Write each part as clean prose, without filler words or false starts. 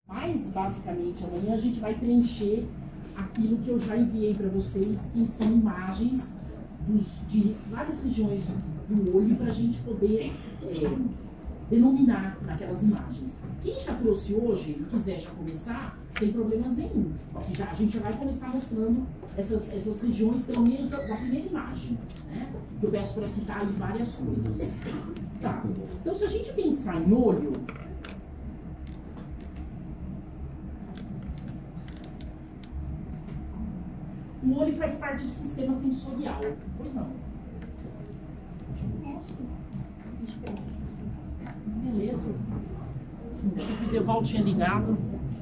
Mas, basicamente, amanhã a gente vai preencher aquilo que eu já enviei para vocês, que são imagens de várias regiões do olho, para a gente poder denominar naquelas imagens. Quem já trouxe hoje e quiser já começar, sem problemas nenhum. A gente já vai começar mostrando essas regiões, pelo menos da primeira imagem, né? Eu peço para citar aí várias coisas. Tá. Então, se a gente pensar em olho, o olho faz parte do sistema sensorial. Pois não. Nossa. Beleza. Achei que o Deval tinha ligado.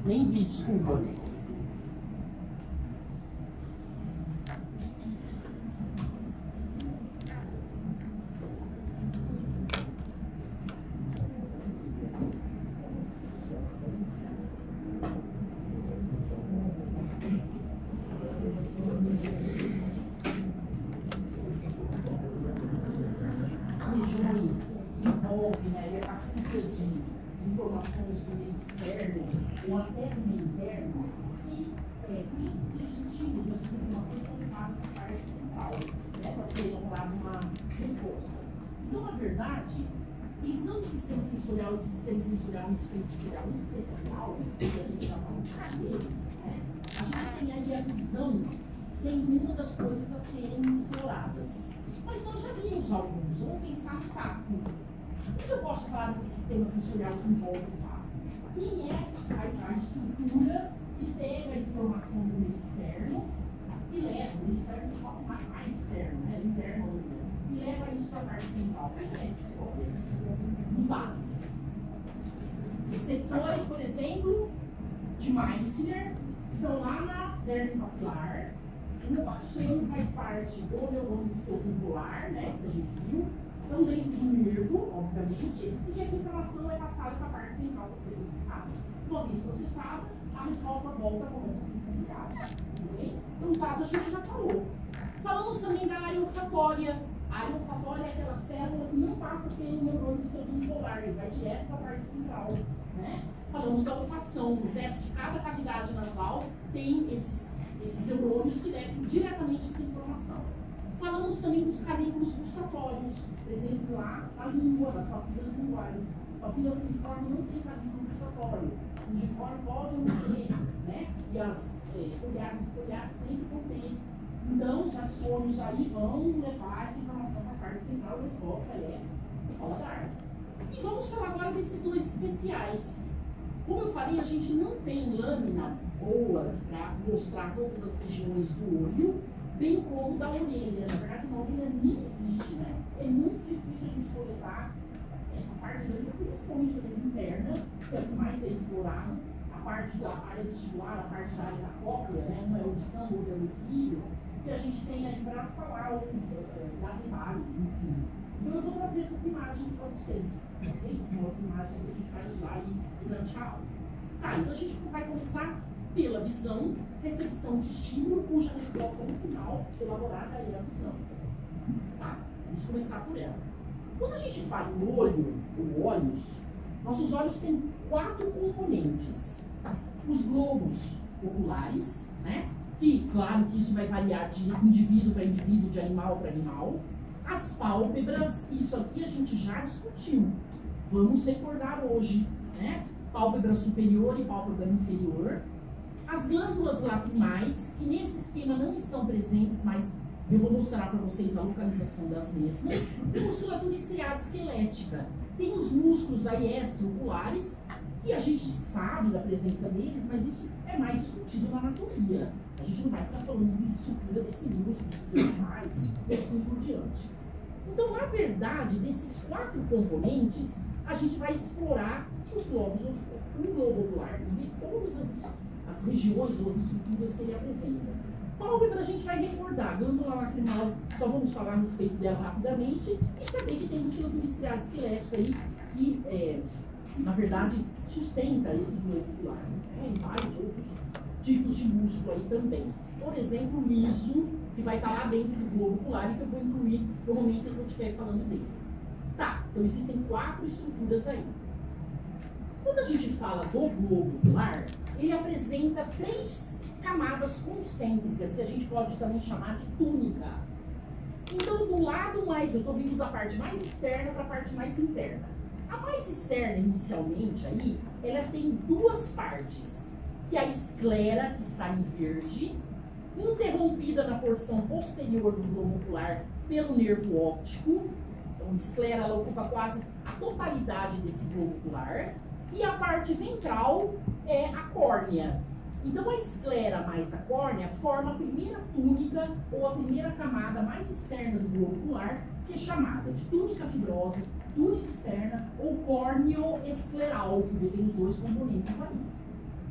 Nem vi, desculpa. Informações do meio externo ou até do meio interno, e os estímulos, essas informações são levadas à parte central, né, para ser elaborada uma resposta. Então, na verdade, pensando em sistema sensorial, esse sistema sensorial, um sistema sensorial especial, que a gente já falou sobre ele, né, a gente tem aí a visão sendo uma das coisas a serem exploradas. Mas nós já vimos alguns, vamos pensar no tato. O que eu posso falar desse sistema sensorial que envolve o tato? Quem é a estrutura que pega a informação do meio externo e leva, o meio externo é só mais externo, né? Interno, e leva isso para a parte central. Quem é essa história? O tato. Receptores, por exemplo, de Meissner, estão lá na derme papilar. O axônio faz parte do neurônio circumpolar, né? Que a gente viu. Estão dentro de um nervo, obviamente, e que essa informação é passada para a parte central para ser processada. Uma vez processada, a resposta volta com essa sensibilidade. Okay? Então, o tato a gente já falou. Falamos também da área olfatória. A área olfatória é aquela célula que não passa pelo neurônio circumpolar, ele vai direto para a parte central. Né? Falamos da olfação. No teto de cada cavidade nasal tem esses neurônios que levam diretamente essa informação. Falamos também dos canículos gustatórios, presentes lá na língua, nas papilas linguais. A papila filiforme não tem canículo gustatório. O gingiforme pode não ter, né? E as foliares sempre vão ter. Então, os axônios aí vão levar essa informação para a parte central, a resposta é o paladar. E vamos falar agora desses dois especiais. Como eu falei, a gente não tem lâmina boa para mostrar todas as regiões do olho, bem como da orelha. Na verdade, uma orelha nem existe, né? É muito difícil a gente coletar essa parte da orelha, principalmente a orelha interna, que é o que mais é explorado, a parte da área vestibular, a parte da área da cóclea, né? Uma é audição, outra é o equilíbrio, que a gente tem aí para falar, dar detalhes, enfim. Então, eu vou trazer essas imagens para vocês, ok? São as imagens que a gente vai usar aí durante a aula. Tá, então a gente vai começar pela visão, recepção de estímulo, cuja resposta no final elaborada é a visão. Tá? Vamos começar por ela. Quando a gente fala em olho, ou olhos, nossos olhos têm 4 componentes. Os globos oculares, né? Que, claro que isso vai variar de indivíduo para indivíduo, de animal para animal. As pálpebras, isso aqui a gente já discutiu. Vamos recordar hoje, né? Pálpebra superior e pálpebra inferior. As glândulas lacrimais, que nesse esquema não estão presentes, mas eu vou mostrar para vocês a localização das mesmas. E musculatura estriada esquelética. Tem os músculos aí extraoculares, que a gente sabe da presença deles, mas isso é mais discutido na anatomia. A gente não vai ficar falando de estrutura desse músculo, que ele faz, e assim por diante. Então, na verdade, desses 4 componentes, a gente vai explorar os globos, o globo ocular, e ver todas as regiões ou as estruturas que ele apresenta. Pálpebra a gente vai recordar, glândula lacrimal, só vamos falar a respeito dela rapidamente, e saber que tem musculatura estriada esquelética aí, que, na verdade, sustenta esse globo ocular, né? E vários outros tipos de músculo aí também. Por exemplo, o liso, que vai estar lá dentro do globo ocular e que eu vou incluir no momento que eu estiver falando dele. Tá, então existem 4 estruturas aí. Quando a gente fala do globo ocular, ele apresenta 3 camadas concêntricas, que a gente pode também chamar de túnica. Então, do lado mais, eu estou vindo da parte mais externa para a parte mais interna. A mais externa, inicialmente, aí, ela tem 2 partes, que é a esclera, que está em verde, interrompida na porção posterior do globo ocular pelo nervo óptico. Então, a esclera ela ocupa quase a totalidade desse globo ocular. E a parte ventral é a córnea. Então, a esclera mais a córnea forma a primeira túnica ou a primeira camada mais externa do globo ocular, que é chamada de túnica fibrosa, túnica externa ou córneo-escleral, porque tem os 2 componentes ali.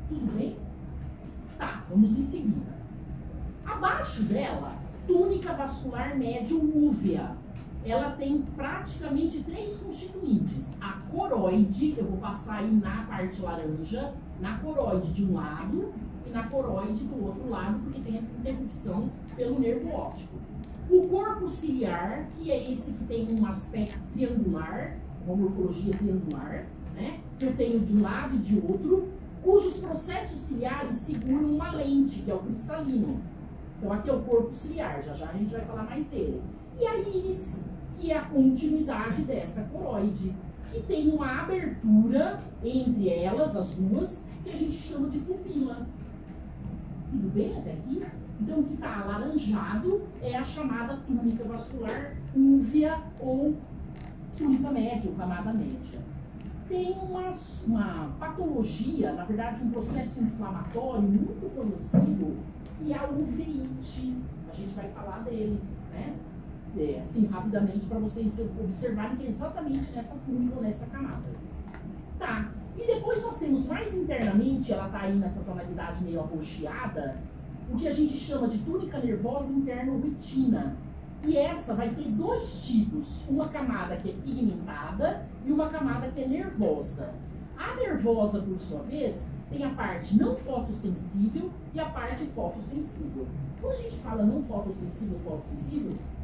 Tudo bem? Tá, vamos em seguida. Abaixo dela, túnica vascular médio-úvea. Ela tem praticamente 3 constituintes. A coroide, eu vou passar aí na parte laranja, na coroide de um lado e na coroide do outro lado, porque tem essa interrupção pelo nervo óptico. O corpo ciliar, que é esse que tem um aspecto triangular, uma morfologia triangular, né? Que eu tenho de um lado e de outro, cujos processos ciliares seguram uma lente, que é o cristalino. Então aqui é o corpo ciliar, já já a gente vai falar mais dele. E a íris, que é a continuidade dessa coroide, que tem uma abertura entre elas, as duas, que a gente chama de pupila. Tudo bem até aqui? Então, o que está alaranjado é a chamada túnica vascular úvea ou túnica média, ou camada média. Tem uma patologia, na verdade, um processo inflamatório muito conhecido, que é a uveíte. A gente vai falar dele, né? Assim, rapidamente, para vocês observarem que é exatamente nessa túnica ou nessa camada. Tá. E depois nós temos mais internamente, ela está aí nessa tonalidade meio arroxeada, o que a gente chama de túnica nervosa interno-retina. E essa vai ter 2 tipos, uma camada que é pigmentada e uma camada que é nervosa. A nervosa, por sua vez, tem a parte não fotossensível e a parte fotossensível. Quando a gente fala não fotossensível,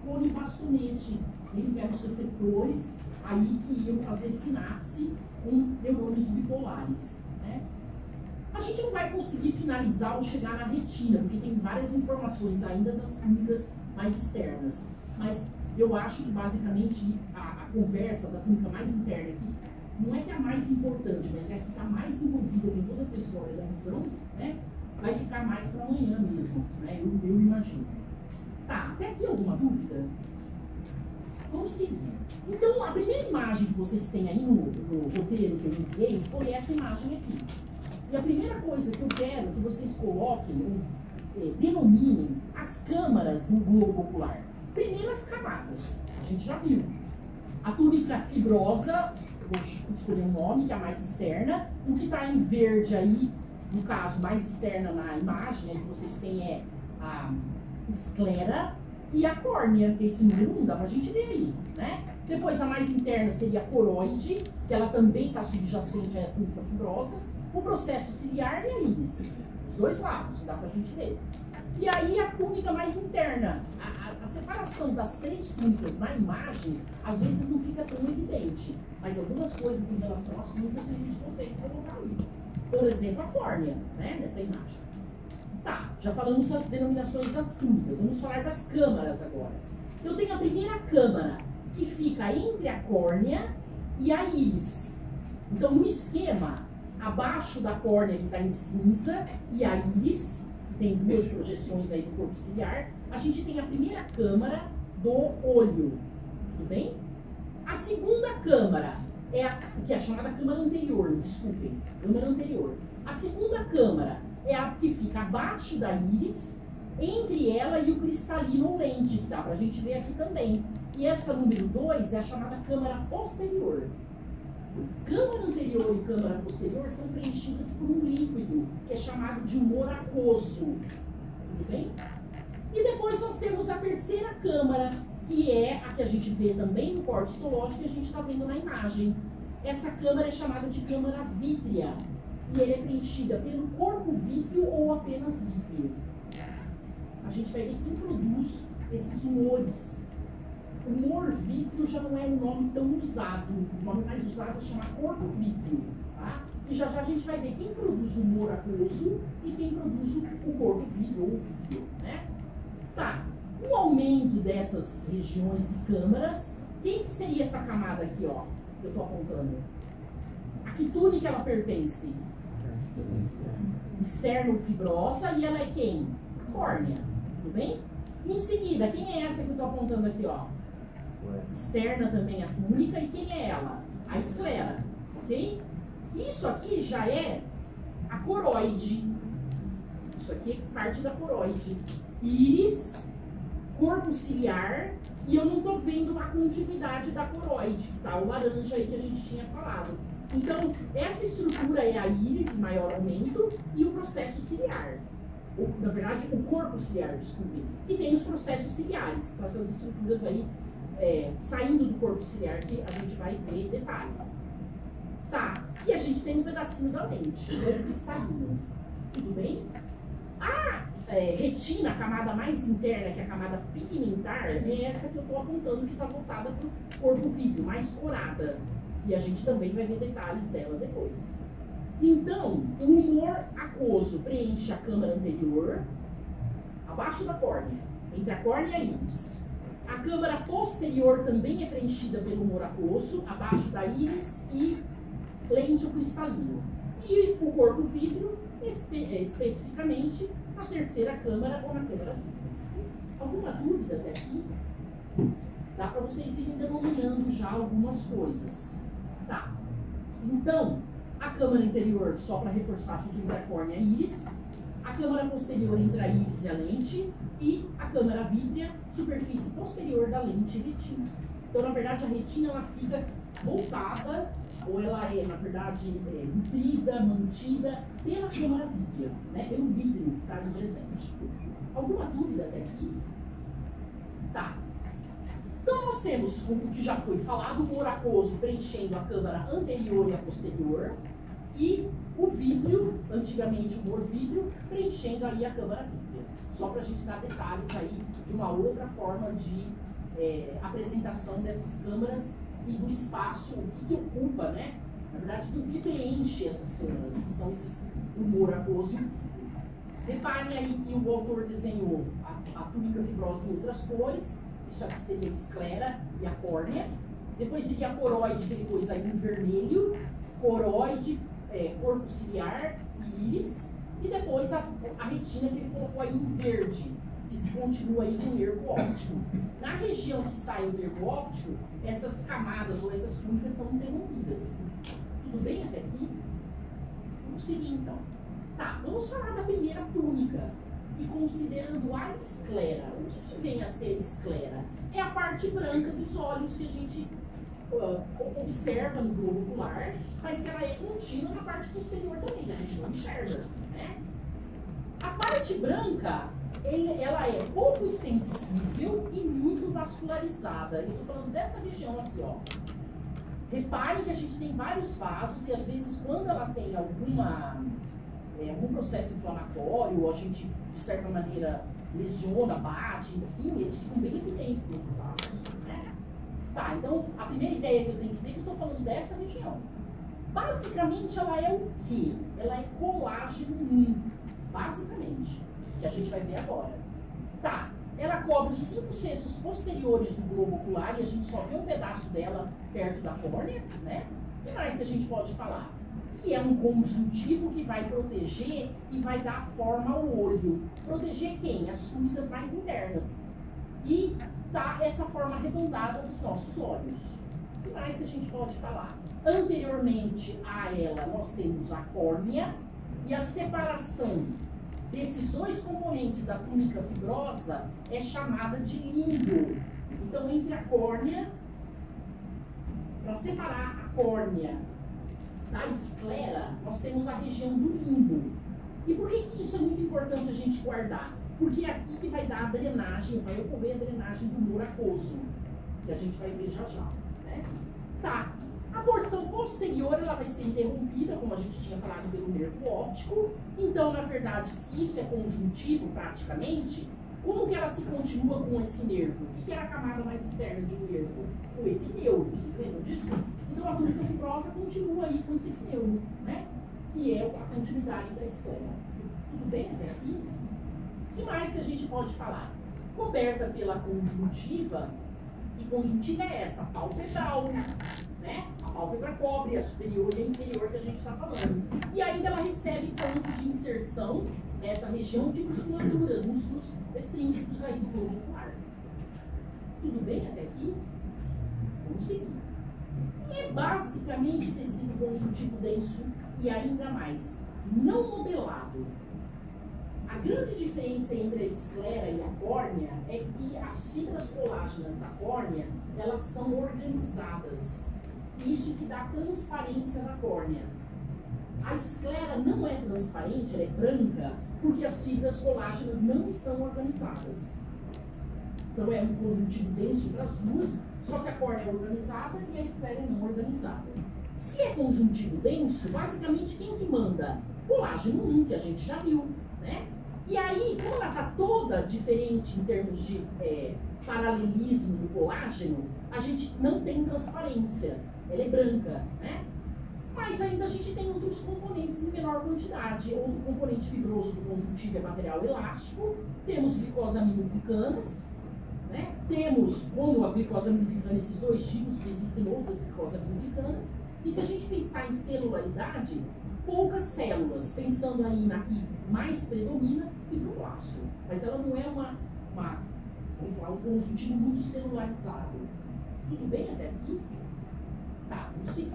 cone bastonete, ele pega os receptores aí que iam fazer sinapse com neurônios bipolares, né? A gente não vai conseguir finalizar ou chegar na retina, porque tem várias informações ainda das túnicas mais externas. Mas eu acho que basicamente a conversa da túnica mais interna aqui não é que é a mais importante, mas é a que está mais envolvida com toda essa história da visão, né? Vai ficar mais para amanhã mesmo, né? Eu imagino. Tá, até aqui alguma dúvida? Vamos seguir. Então, a primeira imagem que vocês têm aí no roteiro que eu enviei foi essa imagem aqui. E a primeira coisa que eu quero que vocês coloquem, ou denominem, as câmaras do globo ocular. Primeiro as camadas, a gente já viu. A túnica fibrosa, eu vou escolher um nome, que é a mais externa. O que está em verde aí, no caso, mais externa na imagem, que vocês têm é a esclera e a córnea, que é esse número 1, dá pra gente ver aí, né? Depois a mais interna seria a coroide, que ela também está subjacente à túnica fibrosa. O processo ciliar e a íris, os 2 lados, dá pra gente ver. E aí a túnica mais interna, a separação das 3 túnicas na imagem, às vezes não fica tão evidente, mas algumas coisas em relação às túnicas a gente consegue colocar ali. Por exemplo, a córnea, né, nessa imagem. Tá, já falamos das denominações das túnicas, vamos falar das câmaras agora. Eu tenho a primeira câmara, que fica entre a córnea e a íris. Então, no esquema, abaixo da córnea, que está em cinza, e a íris, que tem 2 projeções aí do corpo ciliar, a gente tem a primeira câmara do olho, tudo bem? A segunda câmara, que é a chamada câmara anterior, desculpem, câmara anterior. A segunda câmara é a que fica abaixo da íris, entre ela e o cristalino ou lente, que dá pra gente ver aqui também. E essa número 2 é a chamada câmara posterior. Câmara anterior e câmara posterior são preenchidas por um líquido, que é chamado de humor aquoso. Tudo bem? E depois nós temos a terceira câmara, que é a que a gente vê também no corte histológico, que a gente está vendo na imagem. Essa câmara é chamada de câmara vítrea. E ela é preenchida pelo corpo vítreo ou apenas vítreo. A gente vai ver quem produz esses humores. O humor vítreo já não é um nome tão usado. O nome mais usado é chamar corpo vítreo. Tá? E já já a gente vai ver quem produz o humor aquoso e quem produz o corpo vítreo ou o vítreo, né? Tá, o aumento dessas regiões e câmaras, quem que seria essa camada aqui, ó, que eu estou apontando? A que túnica ela pertence? Externo-fibrosa, e ela é quem? Córnea, tudo bem? Em seguida, quem é essa que eu estou apontando aqui, ó? Externa também a túnica, e quem é ela? A esclera, ok? Isso aqui já é a coroide. Isso aqui é parte da coroide. Íris, corpo ciliar, e eu não estou vendo a continuidade da coroide, tá? O laranja aí que a gente tinha falado. Então, essa estrutura é a íris, em maior aumento, e o processo ciliar. Na verdade, o corpo ciliar, desculpe. E tem os processos ciliares, que são essas estruturas aí, saindo do corpo ciliar, que a gente vai ver detalhe. Tá, e a gente tem um pedacinho da lente, o cristalino. Tudo bem? A retina, a camada mais interna, que é a camada pigmentar, é essa que eu estou apontando, que está voltada para o corpo vítreo, mais corada. E a gente também vai ver detalhes dela depois. Então, o humor aquoso preenche a câmara anterior, abaixo da córnea, entre a córnea e a íris. A câmara posterior também é preenchida pelo humor aquoso, abaixo da íris e lente cristalino. E o corpo vítreo, especificamente, na terceira câmara ou na câmara vítreo. Alguma dúvida até aqui? Dá para vocês irem denominando já algumas coisas. Tá. Então, a câmara anterior, só para reforçar, fica entre a córnea e a íris. A câmara posterior entre a íris e a lente. E a câmara vítrea, superfície posterior da lente e retina. Então, na verdade, a retina ela fica voltada, ou ela é, na verdade, nutrida, mantida pela câmara vítrea, né? Pelo vítreo que está ali presente. Alguma dúvida até aqui? Tá. Então, nós temos o que já foi falado, o humor aquoso preenchendo a câmara anterior e a posterior, e o vítreo, antigamente o humor vítreo, preenchendo aí a câmara vítrea. Só para a gente dar detalhes aí de uma outra forma de apresentação dessas câmaras e do espaço, o que ocupa, né? Na verdade, o que preenche essas câmaras, que são esses humor aquoso e vítreo. Reparem aí que o autor desenhou a túnica fibrosa em outras cores. Isso aqui seria a esclera e a córnea. Depois viria a coroide, que ele pôs aí em vermelho. Coroide, corpo ciliar e íris. E depois a retina, que ele colocou aí em verde, que se continua aí com o nervo óptico. Na região que sai o nervo óptico, essas camadas ou essas túnicas são interrompidas. Tudo bem até aqui? Vamos seguir então. Tá, vamos falar da primeira túnica. E considerando a esclera, o que vem a ser esclera? É a parte branca dos olhos que a gente observa no globo ocular, mas que ela é contínua na parte posterior também, que a gente não enxerga, né? A parte branca, ela é pouco extensível e muito vascularizada. Eu estou falando dessa região aqui, ó. Repare que a gente tem vários vasos e às vezes quando ela tem algum processo inflamatório, ou a gente, de certa maneira, lesiona, bate, enfim, eles ficam bem evidentes esses vasos, né? Tá, então, a primeira ideia que eu tenho que ter é que eu estou falando dessa região. Basicamente, ela é o quê? Ela é colágeno 1, basicamente, que a gente vai ver agora. Tá, ela cobre os 5/6 posteriores do globo ocular, e a gente só vê um pedaço dela perto da córnea, né? O que mais que a gente pode falar? Que é um conjuntivo que vai proteger e vai dar forma ao olho. Proteger quem? As túnicas mais internas. E dá essa forma arredondada dos nossos olhos. O que mais que a gente pode falar? Anteriormente a ela, nós temos a córnea, e a separação desses dois componentes da túnica fibrosa é chamada de limbo. Então, entre a córnea, para separar a córnea da esclera, nós temos a região do limbo. E por que isso é muito importante a gente guardar? Porque é aqui que vai dar a drenagem, vai ocorrer a drenagem do humor aquoso, que a gente vai ver já já, né? Tá. A porção posterior, ela vai ser interrompida, como a gente tinha falado, pelo nervo óptico. Então, na verdade, se isso é conjuntivo, praticamente, como que ela se continua com esse nervo? O que era a camada mais externa de um nervo? O epineuro, vocês lembram disso? Então, a túnica fibrosa continua aí com esse epineuro, né? que é a continuidade da esclera. Tudo bem até aqui? O que mais que a gente pode falar? Coberta pela conjuntiva, e conjuntiva é essa, pálpebral, né? A pálpebra cobre a superior e a inferior que a gente está falando. E ainda ela recebe pontos de inserção nessa região de musculatura, músculos extrínsecos aí do globo ocular. Tudo bem até aqui? Vamos seguir. É basicamente tecido conjuntivo denso e ainda mais, não modelado. A grande diferença entre a esclera e a córnea é que as fibras colágenas da córnea, elas são organizadas. Isso que dá transparência na córnea. A esclera não é transparente, ela é branca, porque as fibras colágenas não estão organizadas. Então é um conjuntivo denso para as duas, só que a córnea é organizada e a esclera é não organizada. Se é conjuntivo denso, basicamente quem que manda? Colágeno 1, que a gente já viu, né? E aí, como ela está toda diferente em termos de paralelismo do colágeno, a gente não tem transparência, ela é branca, né? Mas ainda a gente tem outros componentes em menor quantidade. Outro componente fibroso do conjuntivo é material elástico, temos glicosamiloglicanas, né? Temos, como a glicosamiloglicanas, esses dois tipos, que existem outras glicosamiloglicanas, e se a gente pensar em celularidade, poucas células, pensando aí na que mais predomina, fibroblasto. Mas ela não é vamos falar, um conjuntivo muito celularizado. Tudo bem até aqui? Tá, vamos seguir.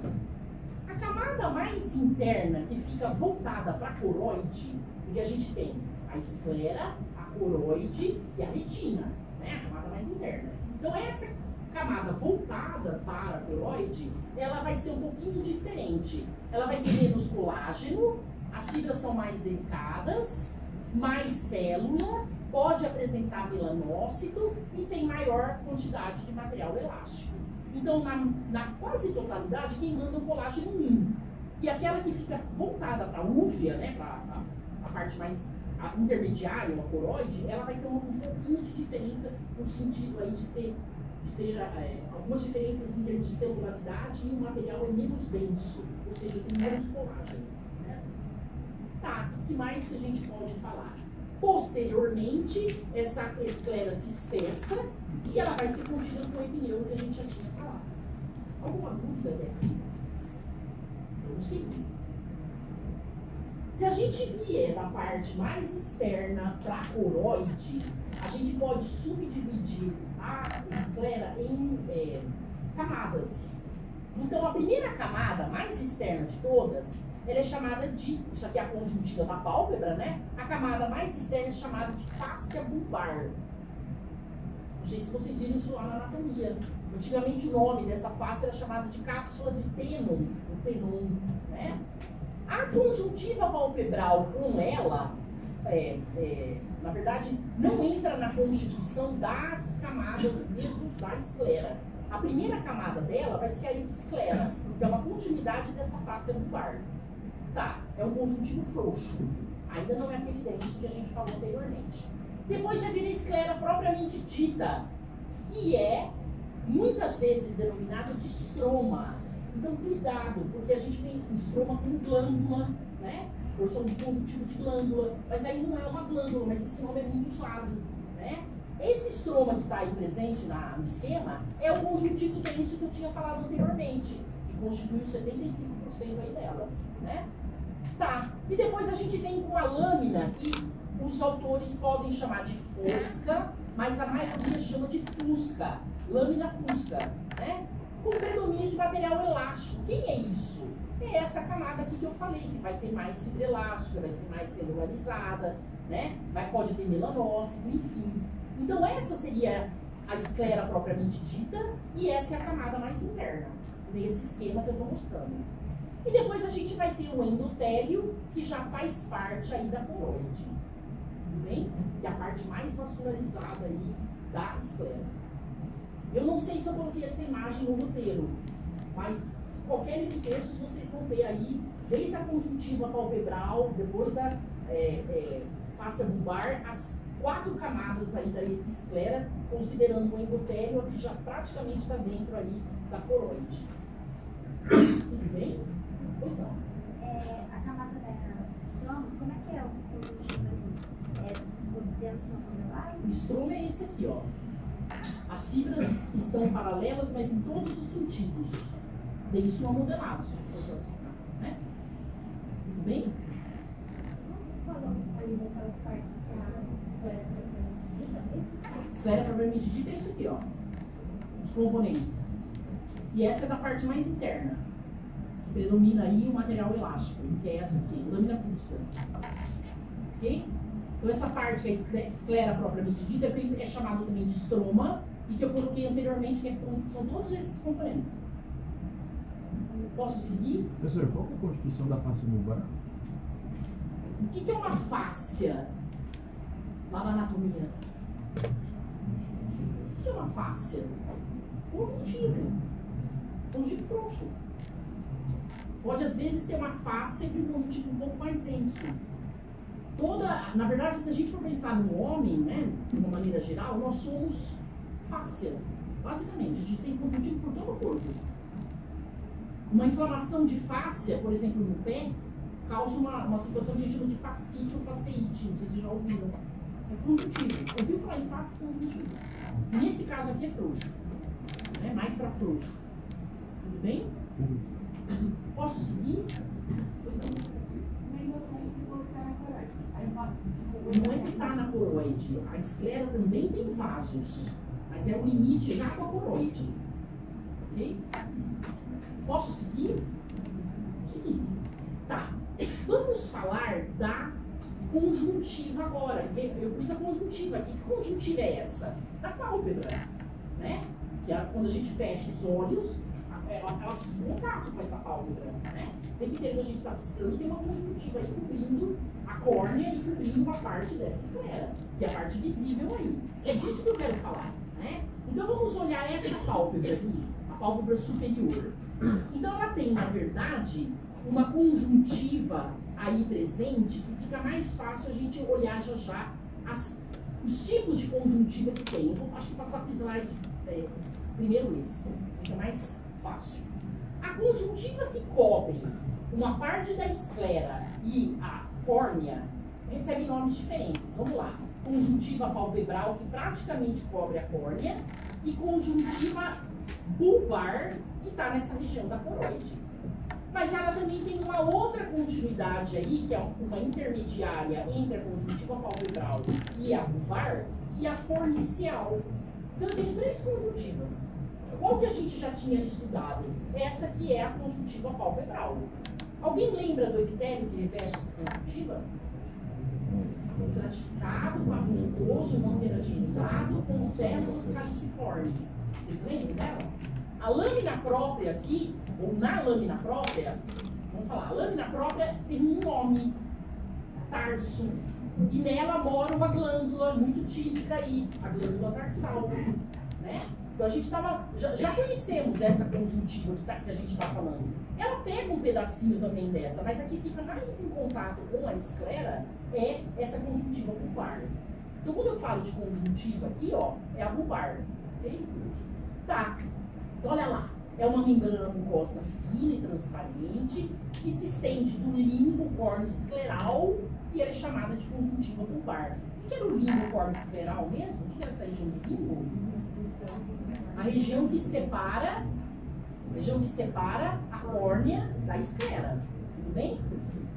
A camada mais interna, que fica voltada para a coroide, porque a gente tem a esclera, a coroide e a retina, né? A camada mais interna. Então essa camada voltada para a coroide, ela vai ser um pouquinho diferente. Ela vai ter menos colágeno, as fibras são mais delicadas, mais célula, pode apresentar melanócito e tem maior quantidade de material elástico. Então, na quase totalidade, quem manda é o colágeno 1. E aquela que fica voltada para a úvea, né, para a parte mais intermediária, a coroide, ela vai ter um pouquinho de diferença no sentido aí de ter algumas diferenças em termos de celularidade e o material é menos denso, ou seja, tem menos colágeno. Né? Tá, o que mais que a gente pode falar? Posteriormente, essa esclera se espessa e ela vai ser contida com o epineumo que a gente já tinha falado. Alguma dúvida até aqui? Vamos seguir. Se a gente vier da parte mais externa para a coroide, a gente pode subdividir a esclera em camadas. Então, a primeira camada, mais externa de todas, ela é chamada de, isso aqui é a conjuntiva da pálpebra, né? A camada mais externa é chamada de fáscia bulbar. Não sei se vocês viram isso lá na anatomia. Antigamente o nome dessa face era chamada de cápsula de Tenon, o Tenon, né? A conjuntiva palpebral com ela, na verdade, não entra na constituição das camadas mesmo da esclera. A primeira camada dela vai ser a episclera, que é uma continuidade dessa face bulbar. Tá, é um conjuntivo frouxo. Ainda não é aquele denso que a gente falou anteriormente. Depois vai vir a esclera propriamente dita, que é muitas vezes denominada de estroma. Então, cuidado, porque a gente pensa em estroma com glândula, né? Porção de conjuntivo de glândula, mas aí não é uma glândula, mas esse nome é muito usado, né? Esse estroma que está aí presente no esquema é o conjuntivo denso que eu tinha falado anteriormente, que constitui os 75% aí dela, né? Tá, e depois a gente vem com a lâmina, que os autores podem chamar de fosca, mas a maioria chama de fusca, lâmina fusca, né? Com predomínio de material elástico. Quem é isso? É essa camada aqui que eu falei, que vai ter mais fibra elástica, vai ser mais celularizada, né? Pode ter melanócito, enfim. Então essa seria a esclera propriamente dita, e essa é a camada mais interna, nesse esquema que eu estou mostrando. E depois a gente vai ter o endotélio, que já faz parte aí da coroide, tudo bem? Que é a parte mais vascularizada aí da esclera. Eu não sei se eu coloquei essa imagem no roteiro, mas qualquer livro de textos vocês vão ter aí, desde a conjuntiva palpebral, depois da fáscia bulbar, as 4 camadas aí da esclera, considerando o endotélio, que já praticamente está dentro aí da coroide. Tudo bem? Pois não. A camada Estroma? Como é que é o conjuntivo ali? É denso modelar? O estroma é esse aqui, ó. As fibras estão paralelas, mas em todos os sentidos. Denso não modelado, se a gente for classificar, né? Tudo bem? Falando aí daquelas partes que a esclera propriamente dita mesmo? Esclera propriamente dita é isso aqui, ó. Os componentes. E essa é da parte mais interna. Predomina aí o material elástico, que é essa aqui, lâmina fusca. Ok? Então essa parte que é a esclera propriamente dita é chamada também de estroma, e que eu coloquei anteriormente, que são todos esses componentes. Posso seguir? Professor, qual que é a constituição da face bulbar? O que é uma fáscia? Lá na anatomia. O que é uma fáscia? Conjuntivo. Conjuntivo frouxo. Pode às vezes ter uma fáscia e um conjuntivo um pouco mais denso. Na verdade, se a gente for pensar no homem, né, de uma maneira geral, nós somos fáscia. Basicamente, a gente tem conjuntivo por todo o corpo. Uma inflamação de fáscia, por exemplo, no pé, causa uma situação que a gente chama de fascite ou faceite. Não sei se vocês já ouviram. É conjuntivo. Ouviu falar em face conjuntivo. Nesse caso aqui é frouxo. É mais para frouxo. Tudo bem? Posso seguir? Pois não. Não é que está na coroide. A esclera também tem vasos. Mas é o limite já com a coroide. Ok? Posso seguir? Vou seguir. Tá. Vamos falar da conjuntiva agora. Eu pus a conjuntiva aqui. Que conjuntiva é essa? Da pálpebra. Né? Que é quando a gente fecha os olhos, ela fica em contato com essa pálpebra. Né? Tem que ter, quando a gente está piscando, tem uma conjuntiva aí cobrindo a córnea e cobrindo uma parte dessa esclera, que é a parte visível aí. É disso que eu quero falar. Né? Então vamos olhar essa pálpebra aqui, a pálpebra superior. Então ela tem, na verdade, uma conjuntiva aí presente que fica mais fácil a gente olhar já os tipos de conjuntiva que tem. Eu vou acho que passar para o slide primeiro esse, fica mais fácil. A conjuntiva que cobre uma parte da esclera e a córnea recebe nomes diferentes. Vamos lá. Conjuntiva palpebral, que praticamente cobre a córnea, e conjuntiva bulbar, que está nessa região da coroide. Mas ela também tem uma outra continuidade aí, que é uma intermediária entre a conjuntiva palpebral e a bulbar, que é a fornicial. Então tem três conjuntivas. Qual que a gente já tinha estudado? Essa que é a conjuntiva palpebral. Alguém lembra do epitélio que reveste essa conjuntiva? Estratificado, pavimentoso, não queratinizado, com células caliciformes. Vocês lembram dela? A lâmina própria aqui, ou na lâmina própria, vamos falar, a lâmina própria tem um nome, tarso. E nela mora uma glândula muito típica aí, a glândula tarsal. Né? Então a gente já conhecemos essa conjuntiva que a gente está falando. Ela pega um pedacinho também dessa, mas aqui fica mais em contato com a esclera, é essa conjuntiva bulbar. Então quando eu falo de conjuntiva aqui, ó, é a bulbar. Ok? Tá. Então olha lá. É uma membrana mucosa fina e transparente que se estende do limbo córneo-escleral e ela é chamada de conjuntiva bulbar. O que era o limbo córneo-escleral mesmo? O que era essa região do limbo? A região que separa a córnea da esclera. Tudo bem?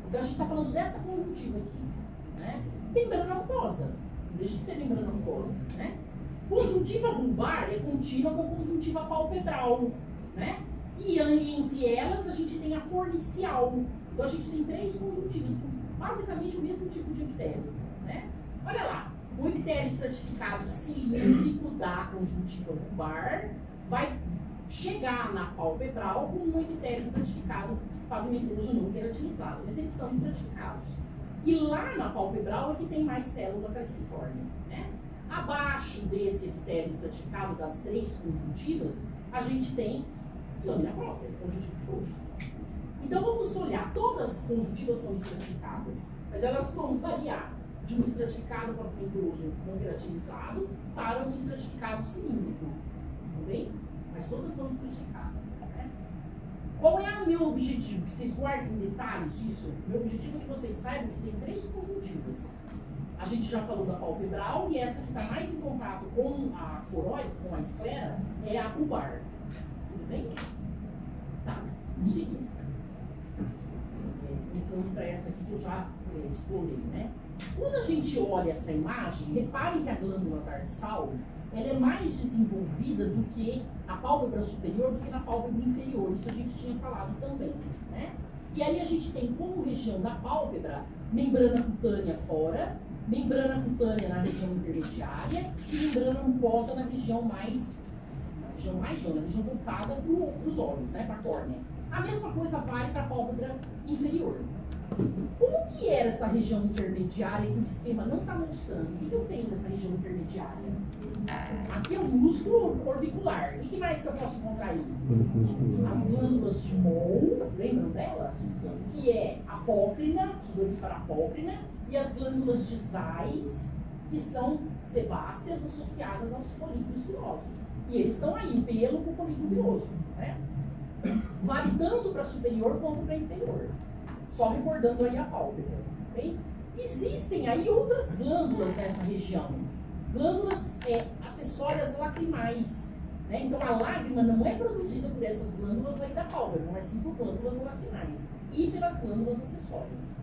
Então a gente está falando dessa conjuntiva aqui. Né? Membrana mucosa. Não deixa de ser membrana mucosa. Né? Conjuntiva bulbar é contínua com a conjuntiva palpebral. Né? E entre elas a gente tem a fornicial. Então a gente tem três conjuntivas com basicamente o mesmo tipo de epitélio. Né? Olha lá, o epitélio estratificado cilíndrico da conjuntiva bulbar vai chegar na palpebral com um epitélio estratificado pavimentoso não queratinizado, mas eles são estratificados. E lá na palpebral é que tem mais célula caliciforme. Né? Abaixo desse epitélio estratificado das três conjuntivas, a gente tem lâmina própria, conjuntivo frouxo. Então vamos olhar, todas as conjuntivas são estratificadas, mas elas vão variar de um estratificado pavimentoso não queratinizado para um estratificado cilíndrico. Tudo bem? Mas todas são estratificadas. Né? Qual é o meu objetivo? Que vocês guardem detalhes disso? Meu objetivo é que vocês saibam que tem 3 conjuntivas. A gente já falou da palpebral, e essa que está mais em contato com a coroide, com a esclera, é a pubar. Tudo bem? Tá, o seguinte. Então, para essa aqui que eu já explorei, né? Quando a gente olha essa imagem, repare que a glândula tarsal ela é mais desenvolvida do que a pálpebra superior do que na pálpebra inferior. Isso a gente tinha falado também, né? E aí a gente tem como região da pálpebra membrana cutânea fora, membrana cutânea na região intermediária e membrana mucosa na região mais não, na região voltada para os olhos, né, para a córnea. A mesma coisa vale para a pálpebra inferior. Como que era essa região intermediária que o esquema não está mostrando? O que eu tenho nessa região intermediária? Aqui é o músculo orbicular. E o que mais que eu posso encontrar aí? As glândulas de Moll, lembram dela? Que é a apócrina, sudorípara apócrina, e as glândulas de Zeiss, que são sebáceas associadas aos folículos pilosos. E eles estão aí, pelo com folículo piloso, né? Vale tanto para superior quanto para inferior. Só recordando aí a pálpebra, ok? Existem aí outras glândulas nessa região. Glândulas acessórias lacrimais, né? Então a lágrima não é produzida por essas glândulas aí da pálpebra, mas sim por glândulas lacrimais e pelas glândulas acessórias,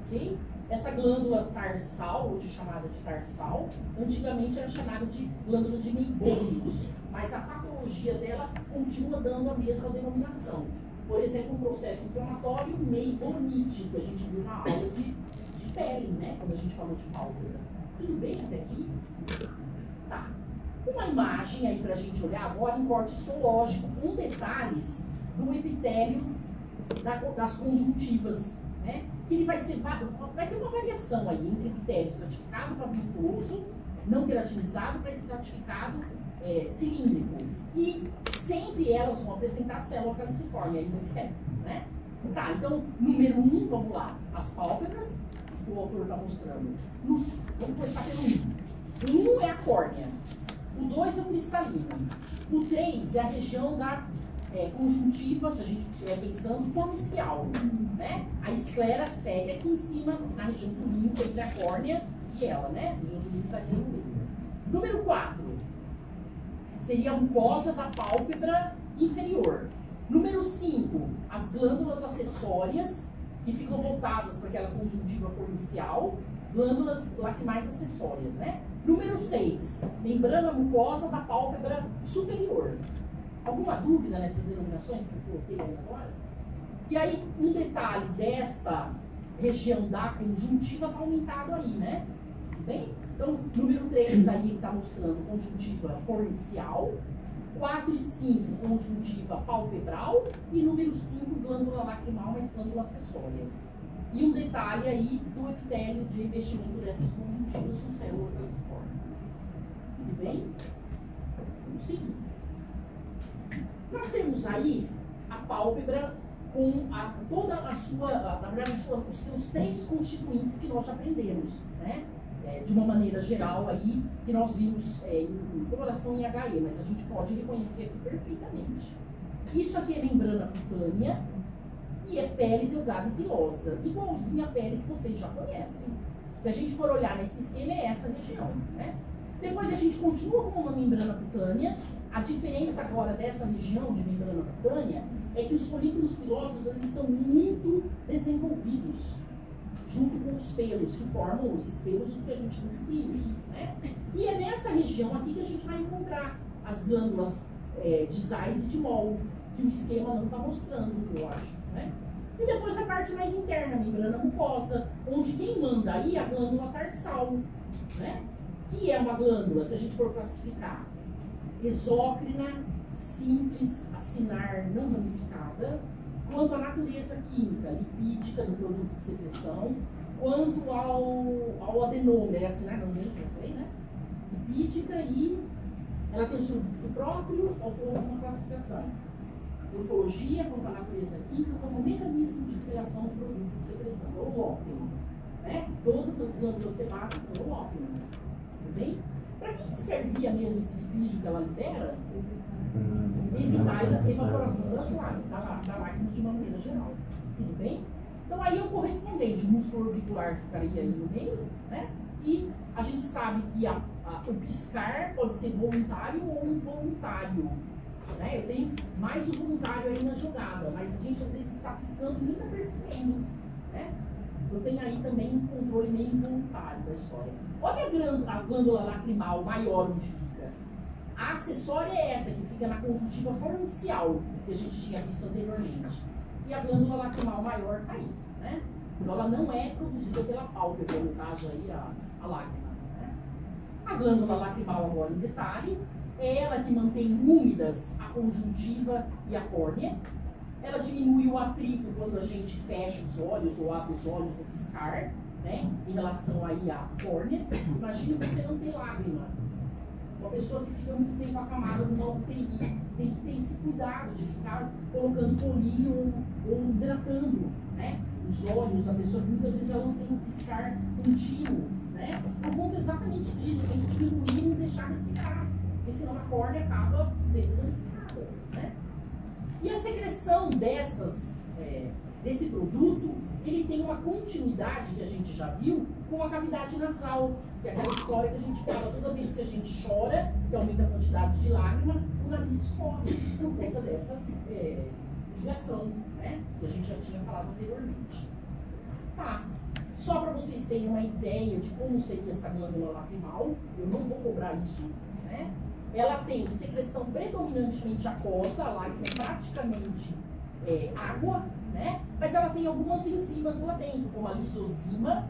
ok? Essa glândula tarsal, hoje chamada de tarsal, antigamente era chamada de glândula de Meibonius, mas a patologia dela continua dando a mesma denominação. Por exemplo, um processo inflamatório meibonite, que a gente viu na aula de pele, né? Quando a gente falou de pálpebra. Tudo bem até aqui? Tá. Uma imagem aí pra gente olhar agora em corte histológico, com detalhes do epitélio das conjuntivas, né? Que ele vai ter uma variação aí entre epitélio estratificado pavimentoso, não queratinizado, para estratificado cilíndrico. E sempre elas vão apresentar célula caliciforme aí no epitélio, né? Tá, então, número 1, vamos lá, as pálpebras, que o autor está mostrando. Vamos começar pelo 1. O 1 é a córnea, o 2 é o cristalino, o 3 é a região da conjuntiva, se a gente estiver pensando, formicial, né? A esclera segue aqui em cima, na região do limbo, entre a córnea e ela, né? A região do limbo está aqui no meio. Número 4 seria a mucosa da pálpebra inferior. Número 5, as glândulas acessórias, que ficam voltadas para aquela conjuntiva formicial, glândulas lacrimais acessórias, né? Número 6, membrana mucosa da pálpebra superior. Alguma dúvida nessas denominações que eu coloquei aí agora? E aí, um detalhe dessa região da conjuntiva está aumentado aí, né? Tudo bem? Então, número 3 aí está mostrando conjuntiva formicial, 4 e 5, conjuntiva palpebral, e número 5, glândula lacrimal, mas glândula acessória. E um detalhe aí do epitélio de revestimento dessas conjuntivas com célula caliciforme. Tudo bem? Vamos seguir. Nós temos aí a pálpebra com toda a sua, na verdade, os seus 3 constituintes que nós já aprendemos, né? De uma maneira geral aí, que nós vimos em coloração em HE, mas a gente pode reconhecer aqui perfeitamente. Isso aqui é membrana cutânea e é pele delgada e pilosa, igualzinha à pele que vocês já conhecem. Se a gente for olhar nesse esquema, é essa região, né? Depois a gente continua com uma membrana cutânea. A diferença agora dessa região de membrana cutânea é que os folículos pilosos eles são muito desenvolvidos, junto com os pelos, que formam esses pelos, os que a gente chama de cílios, né? E é nessa região aqui que a gente vai encontrar as glândulas de Zeiss e de Moll, que o esquema não está mostrando, eu acho, né? E depois a parte mais interna, a membrana mucosa, onde quem manda aí é a glândula tarsal, né? Que é uma glândula, se a gente for classificar, exócrina, simples, acinar, não ramificada, quanto à natureza química, lipídica do produto de secreção, quanto ao adenoma, acinar não, já falei, né? Lipídica e ela tem o subtítulo próprio, faltou uma classificação. Morfologia, quanto à natureza química, quanto ao mecanismo de criação do produto de secreção, holópeno, né? Todas as glândulas sebáceas são holópenas, tudo bem? Para que servia mesmo esse lipídio que ela libera? evitar a evaporação das lágrimas, da lágrima de uma maneira geral. Tudo bem? Então aí o correspondente, o músculo orbicular ficaria aí no meio, né? E a gente sabe que o piscar pode ser voluntário ou involuntário. Né? Eu tenho mais o voluntário aí na jogada, mas a gente às vezes está piscando e nem está percebendo. Né? Eu tenho aí também um controle meio involuntário da história. Olha a glândula lacrimal maior onde fica. A acessória é essa, que fica na conjuntiva facial, que a gente tinha visto anteriormente. E a glândula lacrimal maior está aí. Né? Então ela não é produzida pela pálpebra, no caso aí a lágrima. Né? A glândula lacrimal agora em detalhe, é ela que mantém úmidas a conjuntiva e a córnea. Ela diminui o atrito quando a gente fecha os olhos ou abre os olhos no piscar, né? Em relação aí à córnea. Imagina você não ter lágrima. Uma pessoa que fica muito tempo acamada numa UTI tem que ter esse cuidado de ficar colocando colírio ou hidratando, né? Os olhos da pessoa, que muitas vezes ela não tem um piscar contínuo, né? Por conta exatamente disso, tem que diminuir e não deixar ressecar, porque senão a córnea acaba sendo danificada, né? E a secreção desse produto, ele tem uma continuidade que a gente já viu com a cavidade nasal, que é aquela história que a gente fala toda vez que a gente chora, que aumenta a quantidade de lágrima, o nariz escorre por conta dessa ligação, né? Que a gente já tinha falado anteriormente. Tá. Só para vocês terem uma ideia de como seria essa glândula lacrimal, eu não vou cobrar isso, né? Ela tem secreção predominantemente aquosa, a lágrima é praticamente água, né? Mas ela tem algumas enzimas lá dentro, como a lisozima,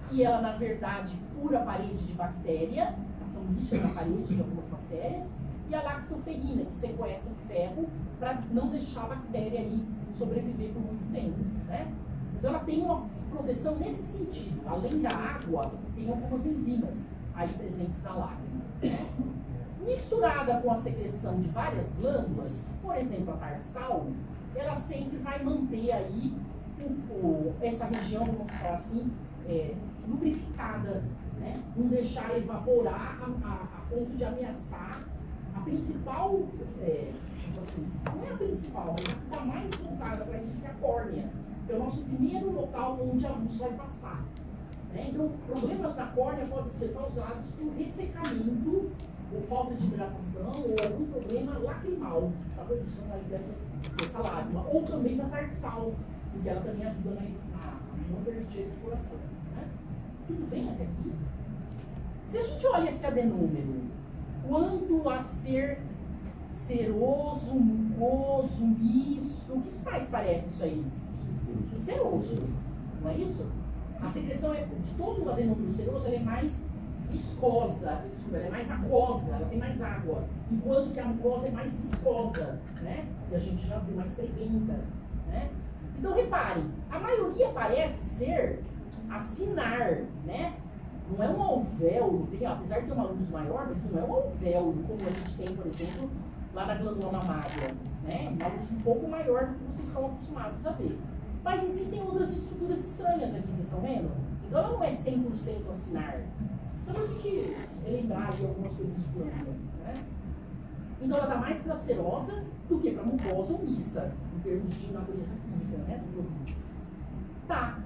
que ela, na verdade, fura a parede de bactéria, ação lítica na parede de algumas bactérias, e a lactoferrina, que sequestra o ferro para não deixar a bactéria aí sobreviver por muito tempo, né? Então ela tem uma proteção nesse sentido. Além da água, tem algumas enzimas aí presentes na lágrima, né? Misturada com a secreção de várias glândulas, por exemplo, a tarsal, ela sempre vai manter aí essa região, vamos falar assim, lubrificada, né? Não deixar evaporar a ponto de ameaçar a principal, assim, não é a principal, mas está mais voltada para isso que a córnea, que é o nosso primeiro local onde a luz vai passar. Né? Então, problemas na córnea podem ser causados por ressecamento, ou falta de hidratação, ou algum problema lacrimal, da produção aí dessa lágrima, ou também da tarsal, porque ela também ajuda a não permitir a evaporação. Né? Tudo bem até aqui? Se a gente olha esse adenômero, quanto a ser seroso, mucoso, misto, o que mais parece isso aí? Seroso, não é isso? A secreção de todo o adenômero seroso, ela é mais viscosa, desculpa, ela é mais aquosa, ela tem mais água, enquanto que a mucosa é mais viscosa, né? E a gente já viu mais preguenta, né? Então reparem, a maioria parece ser acinar, né? Não é um alvéolo, apesar de ter uma luz maior, mas não é um alvéolo, como a gente tem, por exemplo, lá na glândula mamária, né? Uma luz um pouco maior do que vocês estão acostumados a ver. Mas existem outras estruturas estranhas aqui, vocês estão vendo? Então ela não é 100% acinar. Só para a gente relembrar aí algumas coisas de glândula, né? Então ela está mais para serosa do que para mucosa ou mista, em termos de natureza química, né? Do produto. Tá.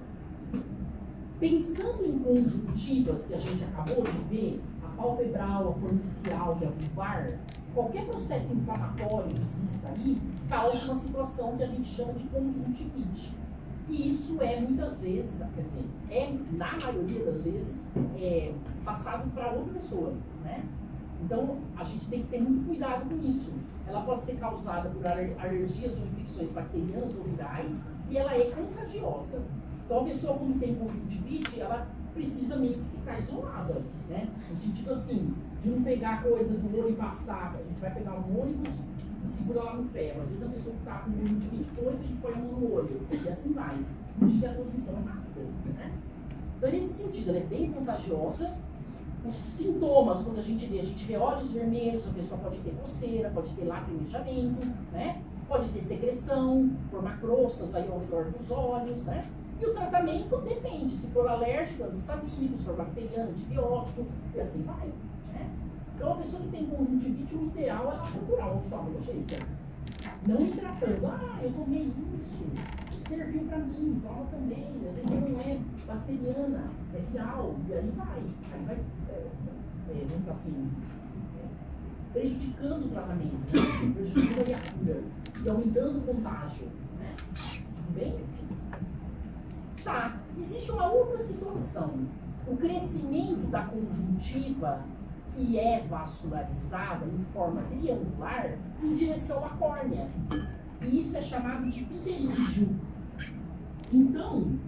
Pensando em conjuntivas que a gente acabou de ver, a palpebral, a fornicial e a vulvar, qualquer processo inflamatório que exista ali causa uma situação que a gente chama de conjuntivite. E isso é muitas vezes, quer dizer, na maioria das vezes, passado para outra pessoa, né? Então, a gente tem que ter muito cuidado com isso. Ela pode ser causada por alergias ou infecções bacterianas ou virais e ela é contagiosa. Então, a pessoa, quando tem conjuntivite, ela precisa meio que ficar isolada, né? No sentido assim, de não pegar coisa do olho e passar. A gente vai pegar um ônibus e segura lá no ferro. Às vezes a pessoa que está com conjuntivite, depois a gente põe a mão no olho. E assim vai. Por isso que a transmissão é rápida, né? Então, nesse sentido, ela é bem contagiosa. Os sintomas, quando a gente vê olhos vermelhos, a pessoa pode ter coceira, pode ter lacrimejamento, né? Pode ter secreção, formar crostas aí ao redor dos olhos, né? E o tratamento depende, se for alérgico, antistamínico, se for bacteriano, antibiótico, e assim vai, né? Então, a pessoa que tem conjuntivite, o ideal é ela procurar um oftalmologista. Não ir tratando, eu tomei isso, serviu pra mim, toma também. Às vezes não é bacteriana, é viral, e aí vai vamos falar assim, prejudicando o tratamento, né? Prejudicando aí a cura e aumentando o contágio, né? Tudo bem? Tá, existe uma outra situação. O crescimento da conjuntiva, que é vascularizada em forma triangular, em direção à córnea. E isso é chamado de pterígio. Então,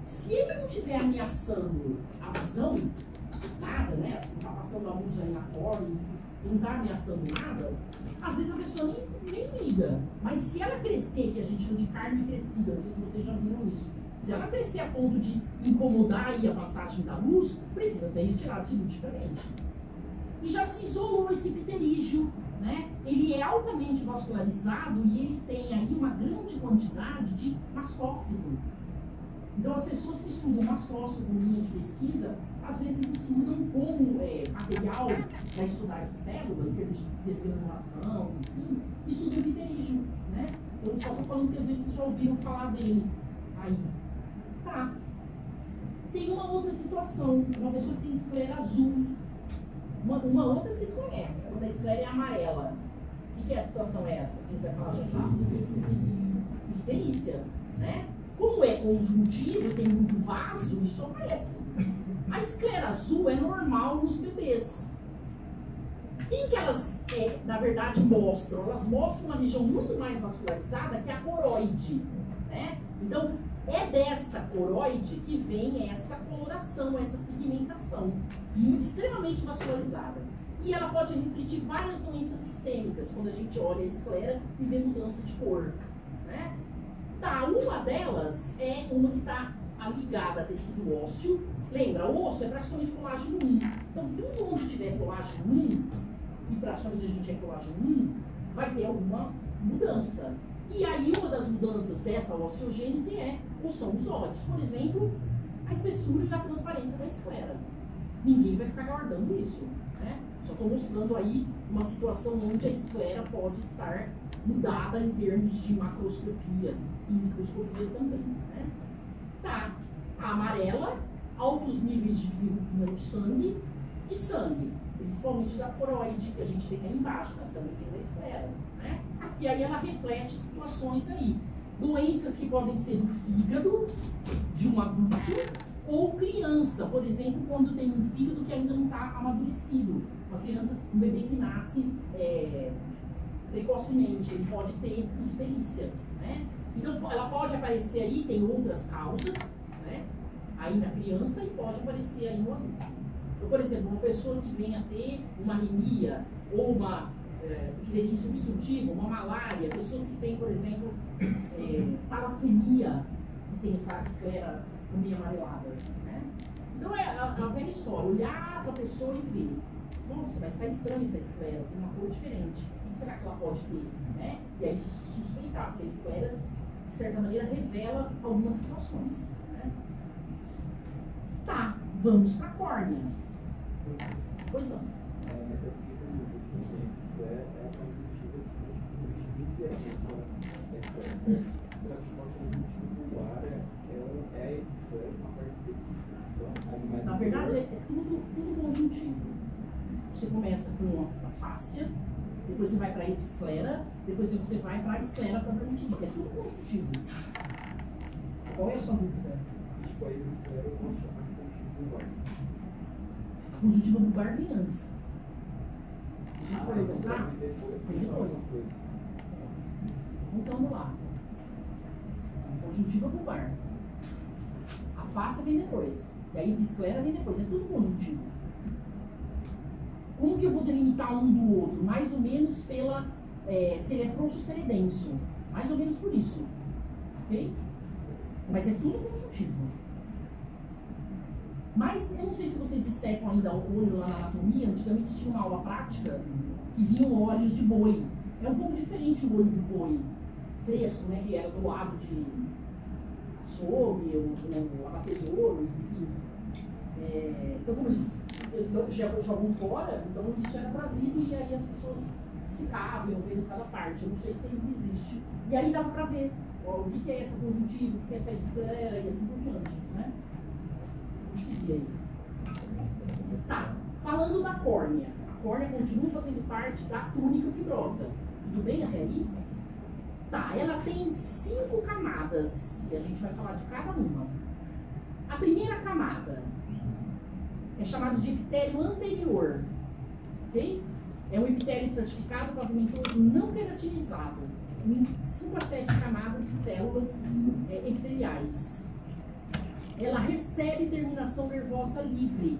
se ele não estiver ameaçando a visão, nada, né? Se não está passando a luz aí na córnea, e não está ameaçando nada, às vezes a pessoa nem liga. Mas se ela crescer, que a gente chama de carne crescida, não sei se vocês já viram isso, se ela crescer a ponto de incomodar aí a passagem da luz, precisa ser retirado cirurgicamente. E já se isolou esse pterígio, né? Ele é altamente vascularizado e ele tem aí uma grande quantidade de mastócito. Então, as pessoas que estudam mastócito como linha de pesquisa, às vezes estudam como material para estudar essa célula, em termos de desgranulação, enfim, estudam o pterígio, né? Eu só estou falando que às vezes vocês já ouviram falar dele aí. Tá. Tem uma outra situação, uma pessoa que tem esclera azul. Uma outra vocês conhecem, quando a esclera é amarela. O que é a situação essa? Quem vai falar já sabe? Icterícia, né? Como é conjuntivo, tem muito vaso, isso aparece. A esclera azul é normal nos bebês. Quem que elas, na verdade, mostram? Elas mostram uma região muito mais vascularizada que a coroide, né? Então, é dessa coroide que vem essa coloração, essa pigmentação, extremamente vascularizada. E ela pode refletir várias doenças sistêmicas, quando a gente olha a esclera e vê mudança de cor, né? Tá, uma delas é uma que está ligada a tecido ósseo. Lembra, o osso é praticamente colágeno 1. Então, tudo onde tiver colágeno 1, e praticamente a gente é colágeno 1, vai ter alguma mudança. E aí, uma das mudanças dessa osteogênese são os olhos. Por exemplo, a espessura e a transparência da esclera. Ninguém vai ficar guardando isso, né? Só estou mostrando aí uma situação onde a esclera pode estar mudada em termos de macroscopia e microscopia também, né? Tá, a amarela, altos níveis de bilirrubina no sangue, e sangue, principalmente da coroide, que a gente tem aí embaixo, mas também tem na esclera, né? E aí ela reflete situações aí. Doenças que podem ser o fígado de um adulto ou criança, por exemplo, quando tem um fígado que ainda não está amadurecido. Uma criança, um bebê que nasce precocemente, ele pode ter icterícia, né? Então, ela pode aparecer aí, tem outras causas, né? Aí na criança e pode aparecer aí no adulto. Então, por exemplo, uma pessoa que venha a ter uma anemia ou uma icterícia obstrutiva, uma malária, pessoas que têm, por exemplo, talassemia, que tem essa esclera meio amarelada, né? Então, é a velha história, olhar para a pessoa e ver. Nossa, mas está estranha essa esclera, tem uma cor diferente. O que será que ela pode ter, né? E aí suspeitar, porque a esclera, de certa maneira, revela algumas situações, né? Tá, vamos para a córnea. Pois não. Eu fiquei com esclera é a conjuntiva que a esclera, só que uma conjuntiva bular é a esclera de uma parte específica. Na verdade, é tudo conjuntivo. Você começa com a fáscia, depois você vai para a episclera, depois você vai para a esclera propriamente dita. É tudo conjuntivo. Qual é a sua dúvida? Tipo, a episclera eu posso chamar de conjuntiva bular. A conjuntiva bular vem antes. A gente foi mostrar? Vem depois. Então, vamos lá. Conjuntiva bular. A fáscia vem depois. E a episclera vem depois. É tudo conjuntivo. Como que eu vou delimitar um do outro? Mais ou menos pela se ele é frouxo ou se ele é denso. Mais ou menos por isso. Ok? Mas é tudo conjuntivo. Mas eu não sei se vocês dissecam ainda o olho lá na anatomia. Antigamente tinha uma aula prática que vinham olhos de boi. É um pouco diferente o olho do boi fresco, né? Que era doado de açougue, ou abatedouro, enfim. Então, como eles jogam fora, então isso era trazido e aí as pessoas secavam, iam vendo cada parte. Eu não sei se ainda existe. E aí dava para ver o que é essa conjuntiva, o que é essa esclera e assim por diante, né? Vamos seguir aí. Tá, falando da córnea. A córnea continua fazendo parte da túnica fibrosa. Tudo bem até aí? Tá, ela tem 5 camadas e a gente vai falar de cada uma. A primeira camada é chamada de epitélio anterior, ok? É um epitélio estratificado, pavimentoso, não queratinizado, em 5 a 7 camadas de células epiteliais. Ela recebe terminação nervosa livre.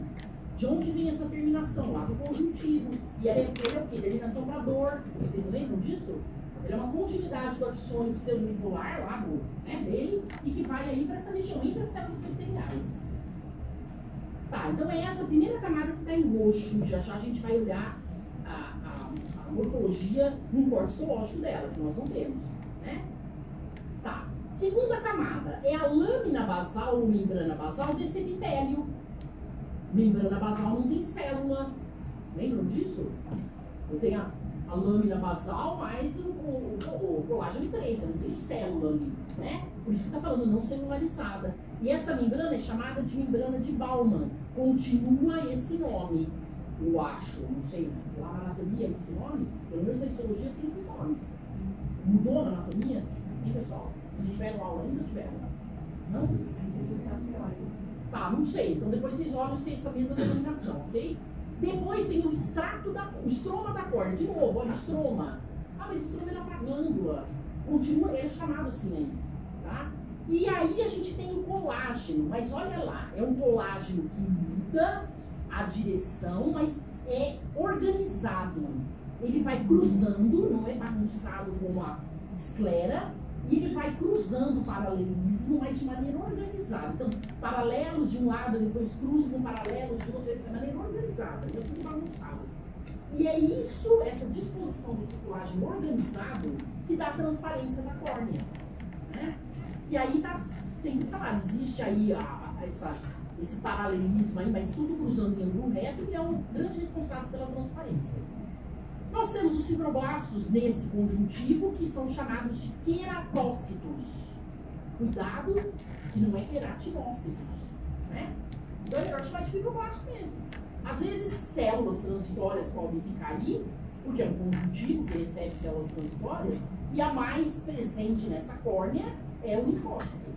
De onde vem essa terminação? Lá do conjuntivo. E ela é o quê? Terminação para dor. Vocês lembram disso? Ele é uma continuidade do axônio pseudovincular lá dele e que vai aí para essa região, entre as células epiteliais. Tá, então é essa primeira camada que está em roxo. Já já a gente vai olhar a morfologia no corte histológico dela, que nós não temos, né? Tá. Segunda camada é a lâmina basal ou membrana basal desse epitélio. Membrana basal não tem célula. Lembram disso? Eu tenho a lâmina basal, mas o colágeno 3, eu não tenho célula ali, né? Por isso que está falando não celularizada. E essa membrana é chamada de membrana de Baumann. Continua esse nome, eu acho. Não sei, lá na anatomia esse nome, pelo menos na histologia tem esses nomes. Mudou na anatomia? Sim, pessoal? Vocês não tiveram aula ainda? Tiveram? Não? Tá, não sei. Então depois vocês olham se é essa mesma denominação, ok? Depois vem o estroma da córnea. De novo, olha, estroma. Ah, mas estroma era para glândula. Continua, ele é chamado assim aí, tá? E aí a gente tem o colágeno, mas olha lá, é um colágeno que muda a direção, mas é organizado. Ele vai cruzando, não é bagunçado como a esclera, e ele vai cruzando o paralelismo, mas de maneira organizada. Então, paralelos de um lado, depois cruzam com paralelos de outro, de maneira organizada, não é tudo bagunçado. E é isso, essa disposição desse colágeno organizado, que dá a transparência da córnea, né? E aí está sempre falado, existe aí esse paralelismo aí, mas tudo cruzando em ângulo reto, e é um grande responsável pela transparência. Nós temos os fibroblastos nesse conjuntivo, que são chamados de queratócitos. Cuidado, que não é queratinócitos, né? Então é melhor chamar de fibroblasto mesmo. Às vezes, células transitórias podem ficar aí, porque é um conjuntivo que recebe células transitórias, e a mais presente nessa córnea é o linfócito.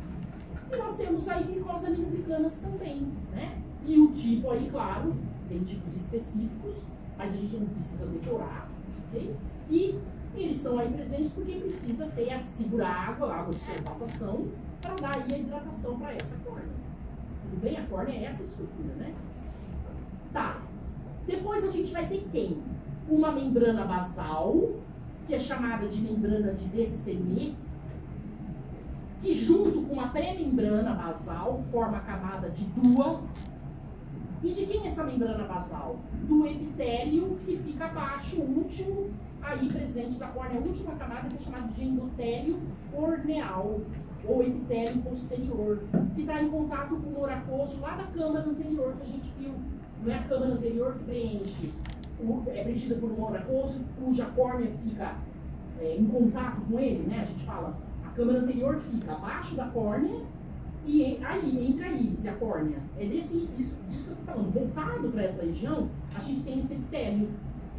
E nós temos aí glicosamiloglicanas também, né? E o tipo aí, claro, tem tipos específicos, mas a gente não precisa decorar, ok? E eles estão aí presentes porque precisa ter segurar água de solvatação, para dar aí a hidratação para essa córnea. Tudo bem? A córnea é essa estrutura, né? Tá. Depois a gente vai ter quem? Uma membrana basal, que é chamada de membrana de Descemet, que junto com uma pré-membrana basal forma a camada de Dua. E de quem é essa membrana basal? Do epitélio que fica abaixo, o último, aí presente da córnea, a última camada, que é chamada de endotélio corneal, ou epitélio posterior, que está em contato com o humor aquoso lá da câmara anterior que a gente viu. Não é a câmara anterior que preenche, é preenchida por humor aquoso, cuja córnea fica em contato com ele, né? A gente fala, a câmara anterior fica abaixo da córnea, e aí, entre a íris e a córnea, é disso que eu estou falando. Voltado para essa região, a gente tem esse epitélio,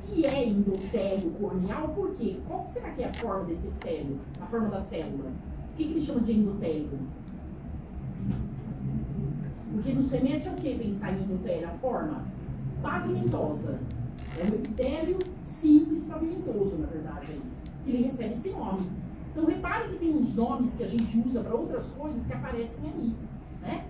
que é endotélio corneal. Por quê? Qual será que é a forma desse epitélio? A forma da célula? O que ele chama de endotélio? Porque nos remete ao que pensar em endotélio? A forma pavimentosa. É um epitélio simples pavimentoso, na verdade, aí, que ele recebe esse nome. Então, repare que tem uns nomes que a gente usa para outras coisas que aparecem aí, né?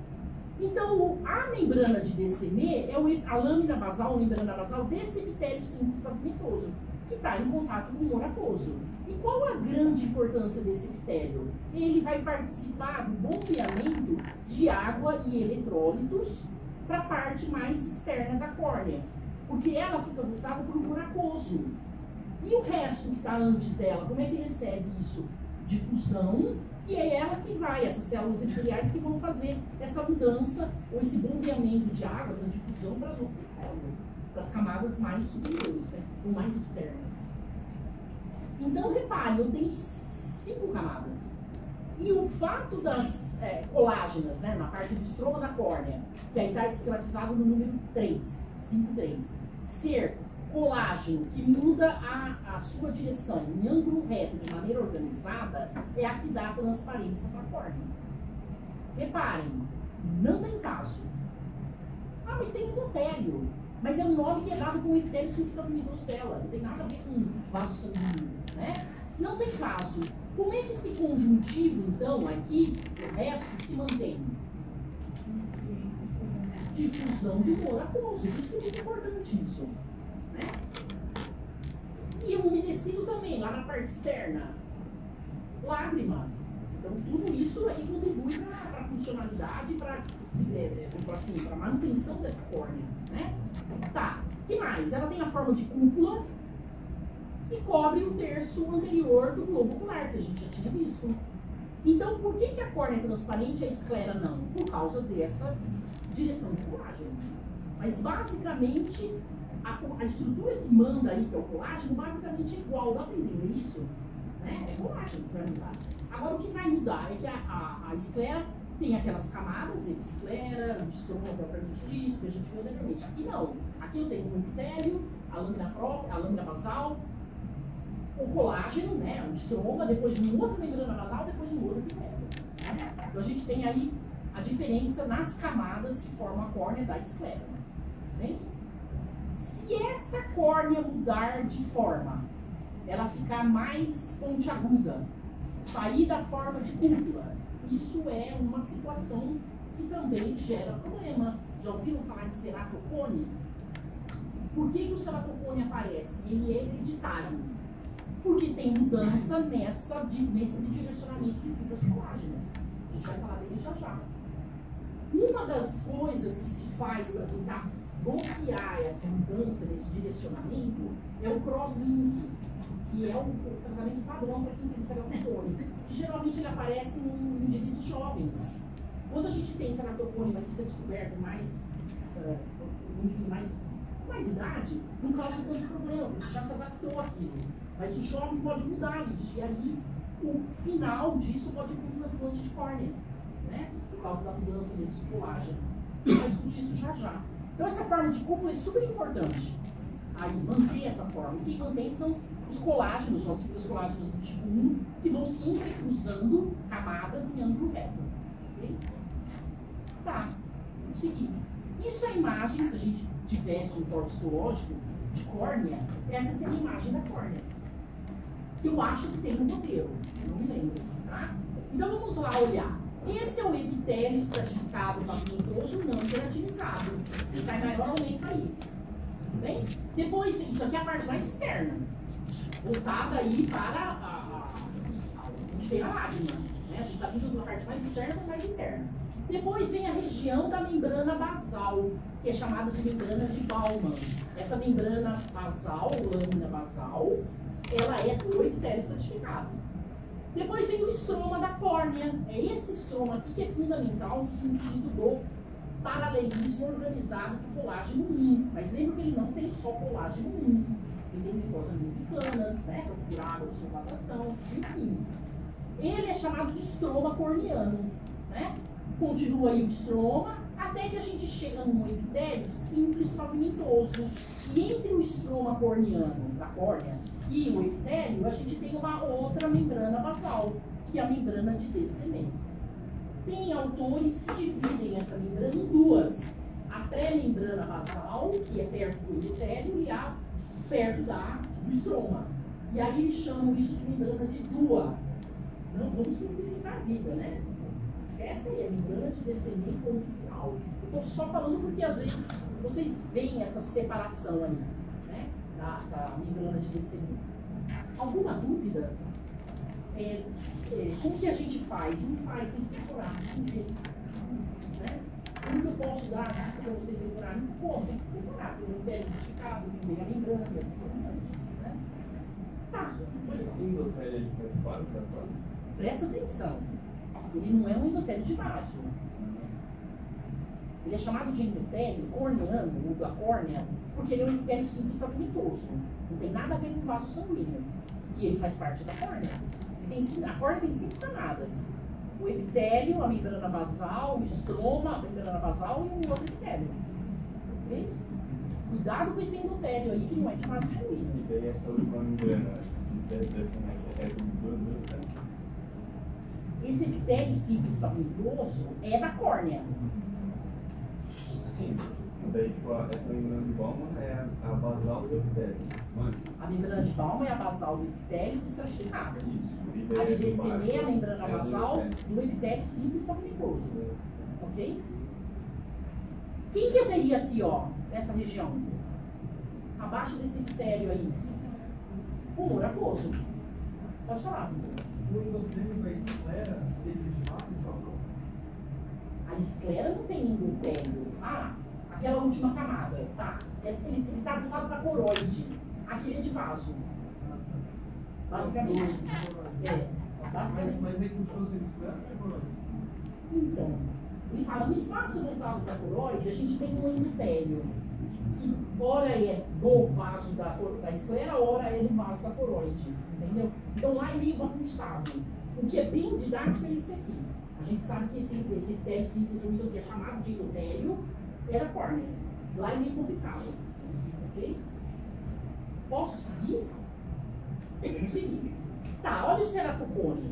Então, a membrana de Descemet é a lâmina basal, a membrana basal desse epitélio simples pavimentoso, que está em contato com o humor aquoso. E qual a grande importância desse epitélio? Ele vai participar do bombeamento de água e eletrólitos para a parte mais externa da córnea, porque ela fica voltada para o humor aquoso. E o resto que está antes dela, como é que recebe isso? Difusão E é ela que vai, essas células epiteliais que vão fazer essa mudança, ou esse bombeamento de água, essa difusão para as outras células, para as camadas mais superiores, né? Ou mais externas. Então, repare, eu tenho 5 camadas. E o fato das colágenas, né, na parte do estroma da córnea, que aí está esquematizado no número 3, 5,3, ser colágeno que muda a sua direção em ângulo reto de maneira organizada, é a que dá transparência para a córnea. Reparem, não tem vaso. Ah, mas tem endotélio. Mas é um nome que é dado com o epitélio cintilaminoso dela. Não tem nada a ver com vaso sanguíneo, né? Não tem vaso. Como é que esse conjuntivo, então, aqui, o resto, se mantém? Difusão do humor aquoso. Por isso que é muito importante isso. Né? E o umedecido também, lá na parte externa. Lágrima. Então, tudo isso aí contribui para a funcionalidade, para assim, a manutenção dessa córnea. Né? Tá, o que mais? Ela tem a forma de cúpula e cobre o terço anterior do globo ocular, que a gente já tinha visto. Então, por que a córnea é transparente e a esclera não? Por causa dessa direção do colágeno. Mas, basicamente, a estrutura que manda aí, que é o colágeno, basicamente é igual. Dá para entender isso? Né? É colágeno que vai mudar. Agora, o que vai mudar é que a esclera tem aquelas camadas, episclera, o estroma propriamente dito, que a gente viu anteriormente. Aqui não. Aqui eu tenho o epitélio, a lâmina própria, a lâmina basal, o colágeno, né, o estroma, depois uma outra membrana basal, depois um outro epitélio. Né? Então a gente tem aí a diferença nas camadas que formam a córnea da esclera. Bem? Se essa córnea mudar de forma, ela ficar mais pontiaguda, sair da forma de cúpula, isso é uma situação que também gera problema. Já ouviram falar de ceratocone? Por que o ceratocone aparece? Ele é hereditário. Porque tem mudança nesse direcionamento de fibras colágenas. A gente vai falar dele já já. Uma das coisas que se faz para tentar bloquear essa mudança nesse direcionamento é o crosslink, que é o tratamento padrão para quem tem ceratocone, que geralmente ele aparece em indivíduos jovens. Quando a gente tem ceratocone, vai ser descoberto mais idade, não causa tanto problema, porque já se adaptou àquilo. Mas o jovem pode mudar isso, e aí o final disso pode vir um transplante de córnea, né? Por causa da mudança desses colágenos. A gente vai discutir isso já já. Então essa forma de cúpula é super importante. Aí, manter essa forma. E quem mantém são os colágenos, as fibras colágenas do tipo 1, que vão se intercruzando camadas em ângulo reto. Ok? Tá, vamos seguir. Isso é a imagem, se a gente tivesse um corte histológico de córnea, essa seria a imagem da córnea. Que eu acho que tem no roteiro, eu não me lembro. Tá? Então vamos lá olhar. Esse é o epitélio estratificado pavimentoso não queratinizado. Ele vai maior aumento aí. Bem? Depois, isso aqui é a parte mais externa. Voltada aí para onde tem a lágrima. Né? A gente está vindo da parte mais externa para a mais interna. Depois vem a região da membrana basal, que é chamada de membrana de Baumann. Essa membrana basal, lâmina basal, ela é o epitélio estratificado. Depois vem o estroma da córnea. É esse estroma aqui que é fundamental no sentido do paralelismo organizado do colágeno 1. Mas lembra que ele não tem só colágeno 1. Ele tem glicosaminas glicanas, né, para segurar água de solvatação, enfim. Ele é chamado de estroma corneano, né? Continua aí o estroma, até que a gente chega num epitélio simples pavimentoso. E entre o estroma corneano da córnea e o epitélio, a gente tem uma outra membrana basal, que é a membrana de Descemet. Tem autores que dividem essa membrana em duas. A pré-membrana basal, que é perto do epitélio, e a perto do estroma. E aí eles chamam isso de membrana de Dua. Não vamos simplificar a vida, né? Esquece aí, a membrana de Descemet ponto final. Eu estou só falando porque às vezes vocês veem essa separação aí, né? Da membrana de Descemet. Alguma dúvida? Como que a gente faz? Não faz, tem que decorar, não tem jeito. Né? Como que eu posso dar para vocês decorarem? Como? Decorar, pelo epitélio certificado, primeira membrana, e assim por diante. Né? Tá. Esse símbolo para ele faz parte da forma? Presta atenção. Ele não é um endotélio de vaso. Ele é chamado de endotélio corneano, ou da córnea, porque ele é um endotélio simples pavimetoso. Não tem nada a ver com o vaso sanguíneo. E ele faz parte da córnea. A córnea tem 5 camadas. O epitélio, a membrana basal, o estroma, a membrana basal e o outro epitélio. Okay? Cuidado com esse endotélio aí, que não é de vaso sanguíneo. E daí essa última membrana, dessa é do Esse epitélio simples pavimetoso é da córnea. Sim. Daí, tipo, essa membrana de Baumann é a basal do epitélio. A membrana de Baumann é a basal do epitélio estratificada. Isso. A de DCM é a membrana basal do epitélio simples pavimetoso. Ok? Quem que eu teria aqui, ó, nessa região? Abaixo desse epitélio aí? O humor aquoso. Pode falar, Vitor. O endotélio da esclera seria de vaso de Baumann? A esclera não tem endotélio. Ah, aquela última camada, tá? Ele está voltado para coroide. Aquele é de vaso. Basicamente. Basicamente. Mas aí continua sendo esclera ou é coroide? Então, ele fala, no espaço voltado para coroide, a gente tem um endotélio, que ora é do vaso da esclera, ora é do vaso da coroide. Entendeu? Então lá é meio bagunçado. O que é bem didático é esse aqui. A gente sabe que esse epitélio simples, que é chamado de endotélio, era córnea. Lá é meio complicado. Ok? Posso seguir? Vamos seguir. Tá, olha o ceratocone.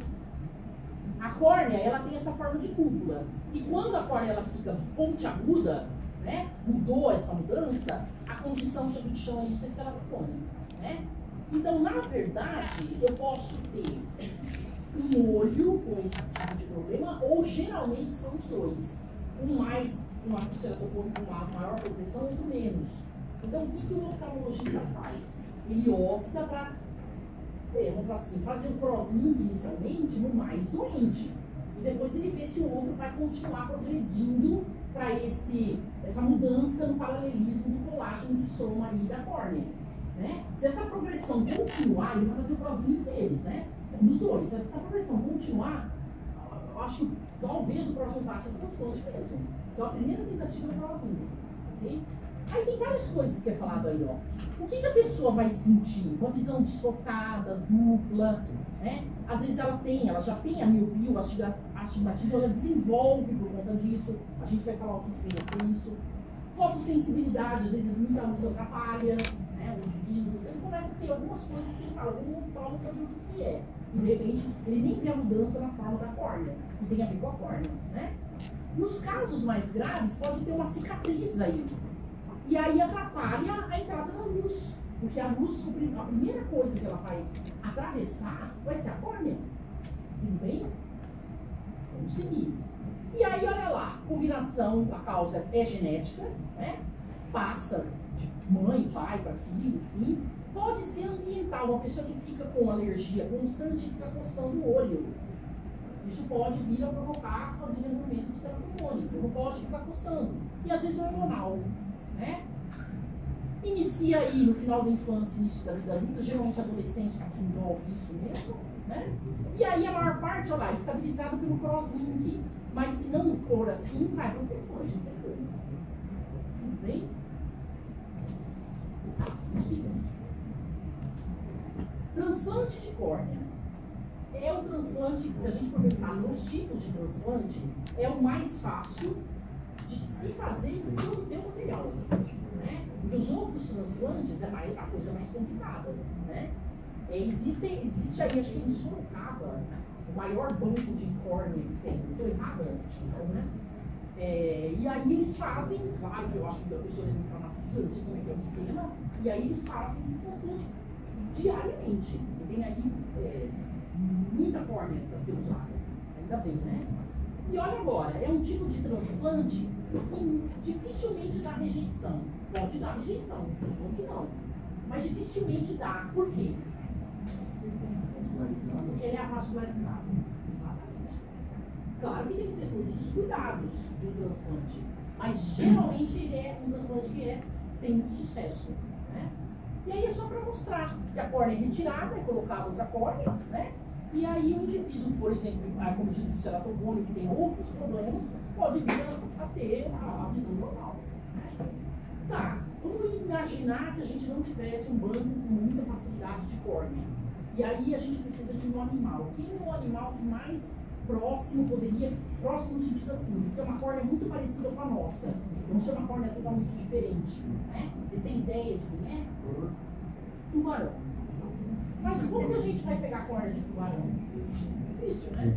A córnea, ela tem essa forma de cúpula. E quando a córnea ela fica pontiaguda, né, mudou essa mudança, a condição que a gente chama isso é ceratocone. Né? Então, na verdade, eu posso ter um olho com esse tipo de problema, ou geralmente são os dois. Um mais, uma ceratocone com uma maior proteção e outro menos. Então, o que o oftalmologista faz? Ele opta para, vamos falar assim, fazer o crosslink inicialmente no mais doente. E depois ele vê se o outro vai continuar progredindo para essa mudança no paralelismo do colágeno do estroma e da córnea. Né? Se essa progressão continuar, ele vai fazer o crosslink deles, né? Dos dois. Se essa progressão continuar, eu acho que talvez o próximo passo é o transplante mesmo. Então a primeira tentativa é o crosslink. Okay? Aí tem várias coisas que é falado aí, ó. O que a pessoa vai sentir? Uma visão desfocada, dupla, né? Às vezes ela já tem a miopia, o astigmatismo, ela desenvolve por conta disso. A gente vai falar o que vem a ser isso. Fotossensibilidade, às vezes muita luz atrapalha, né, o indivíduo. Ele começa a ter algumas coisas que ele fala, vamos falar para ver o que é. E de repente ele nem vê a mudança na forma da córnea, que tem a ver com a córnea, né? Nos casos mais graves, pode ter uma cicatriz aí. E aí atrapalha a entrada da luz. Porque a luz, a primeira coisa que ela vai atravessar vai ser a córnea. Tudo bem? Vamos seguir. E aí, olha lá, combinação, a causa é genética, né? Passa de mãe, pai para filho, enfim. Pode ser ambiental, uma pessoa que fica com alergia constante e fica coçando o olho. Isso pode vir a provocar o desenvolvimento do ceratocone, não pode ficar coçando. E às vezes hormonal, né? Inicia aí no final da infância, início da vida adulta, geralmente adolescente que desenvolve isso mesmo, né? E aí a maior parte, olha lá, estabilizado pelo crosslink. Mas se não for assim, vai para o transplante, não tem coisa. Tudo bem? Precisa. Transplante de córnea. É o transplante que, se a gente for pensar nos tipos de transplante, é o mais fácil de se fazer se não ter o material. Né? Porque os outros transplantes é a coisa mais complicada. Né? Existe aí, acho que em Sorocaba, o maior banco de córnea que tem. Estou errada, acho que não, né? E aí eles fazem, claro que eu acho que a pessoa deve entrar na fila, não sei como é que é o esquema, e aí eles fazem esse transplante diariamente. E tem aí muita córnea para ser usada, ainda bem, né? E olha agora, é um tipo de transplante que dificilmente dá rejeição. Pode dar rejeição, não estou falando que não, mas dificilmente dá. Por quê? Porque ele é avascularizado. Exatamente. Claro que tem que ter todos os cuidados de um transplante, mas geralmente ele é um transplante que tem muito sucesso. Né? E aí é só para mostrar que a córnea é retirada, é colocada outra córnea, né? E aí o indivíduo, por exemplo, acometido do ceratogônio, que tem outros problemas, pode vir a ter a visão normal. Né? Tá, vamos imaginar que a gente não tivesse um banco com muita facilidade de córnea. E aí a gente precisa de um animal. Quem é o animal que mais próximo poderia, próximo no sentido assim, de ser uma córnea muito parecida com a nossa, não ser uma córnea totalmente diferente, né? Vocês têm ideia de quem é? Tubarão. Mas como que a gente vai pegar a córnea de tubarão? Difícil, né?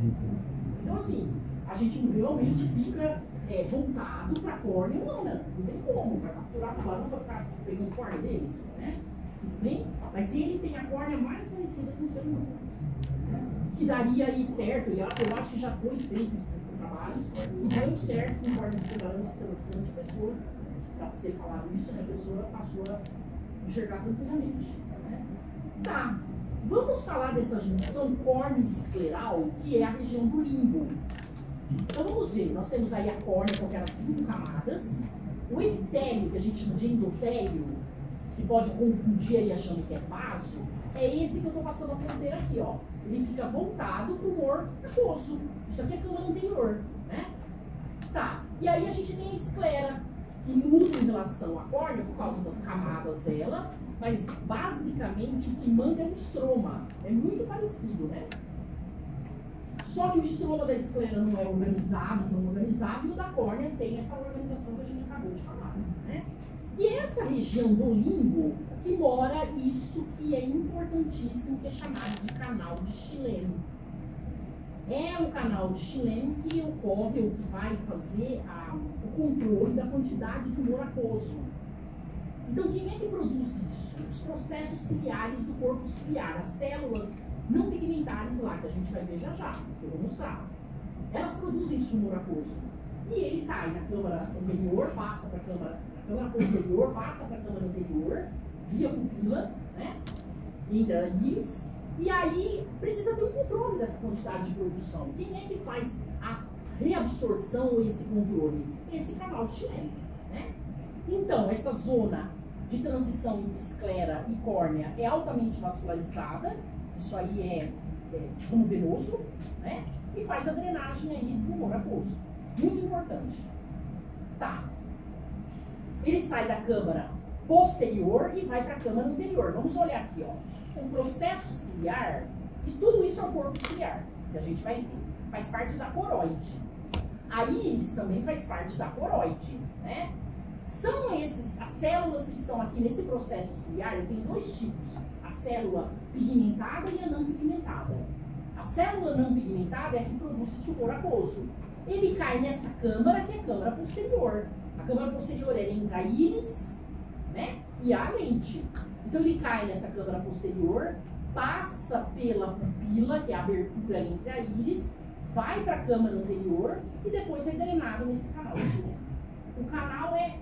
Então assim, a gente realmente fica voltado para a córnea humana, não tem como, vai capturar o tubarão, vai ficar pegando a córnea dele, né? Tudo bem? Mas ele tem a córnea mais parecida com o ser humano. Que daria aí certo, e eu acho que já foi feito esses trabalhos, que deu certo com córnea de tubarão esse transplante, a pessoa, para ser falado isso, né, a pessoa passou a enxergar tranquilamente. Né? Tá, vamos falar dessa junção córneo-escleral, que é a região do limbo. Então vamos ver, nós temos aí a córnea com aquelas 5 camadas, o epitélio, que a gente chama de endotélio, que pode confundir aí achando que é vaso, é esse que eu estou passando a ponteira aqui, ó. Ele fica voltado para o humor aquoso. Isso aqui é câmara anterior, né? Tá, e aí a gente tem a esclera, que muda em relação à córnea por causa das camadas dela, mas basicamente o que manda é o estroma. É muito parecido, né? Só que o estroma da esclera não é organizado, tão organizado, e o da córnea tem essa organização que a gente acabou de falar, né? E essa região do limbo que mora isso que é importantíssimo, que é chamado de canal de Schlem. É o canal de Schlem que ocorre, ou que vai fazer o controle da quantidade de humor aquoso. Então, quem é que produz isso? Os processos ciliares do corpo ciliar, as células não pigmentares lá, que a gente vai ver já já, que eu vou mostrar. Elas produzem esse humor aquoso. E ele cai na câmara anterior, passa para a câmara posterior, passa para a câmara anterior, via pupila, né? Entra a íris, e aí precisa ter um controle dessa quantidade de produção. Quem é que faz a reabsorção ou esse controle? Esse canal de Schlem, né? Então, essa zona de transição entre esclera e córnea é altamente vascularizada, isso aí é rumo venoso, né? E faz a drenagem aí do humor aquoso. Muito importante. Tá. Ele sai da câmara posterior e vai para a câmara anterior. Vamos olhar aqui, ó. O processo ciliar, e tudo isso é o corpo ciliar, que a gente vai ver. Faz parte da coroide. A íris também faz parte da coroide, né? São as células que estão aqui nesse processo ciliar, eu tenho 2 tipos. A célula pigmentada e a não pigmentada. A célula não pigmentada é a que produz esse humor aquoso. Ele cai nessa câmara, que é a câmara posterior. A câmara posterior é entre a íris, né, e a lente. Então ele cai nessa câmara posterior, passa pela pupila, que é a abertura entre a íris, vai para a câmara anterior e depois é drenado nesse canal. O canal é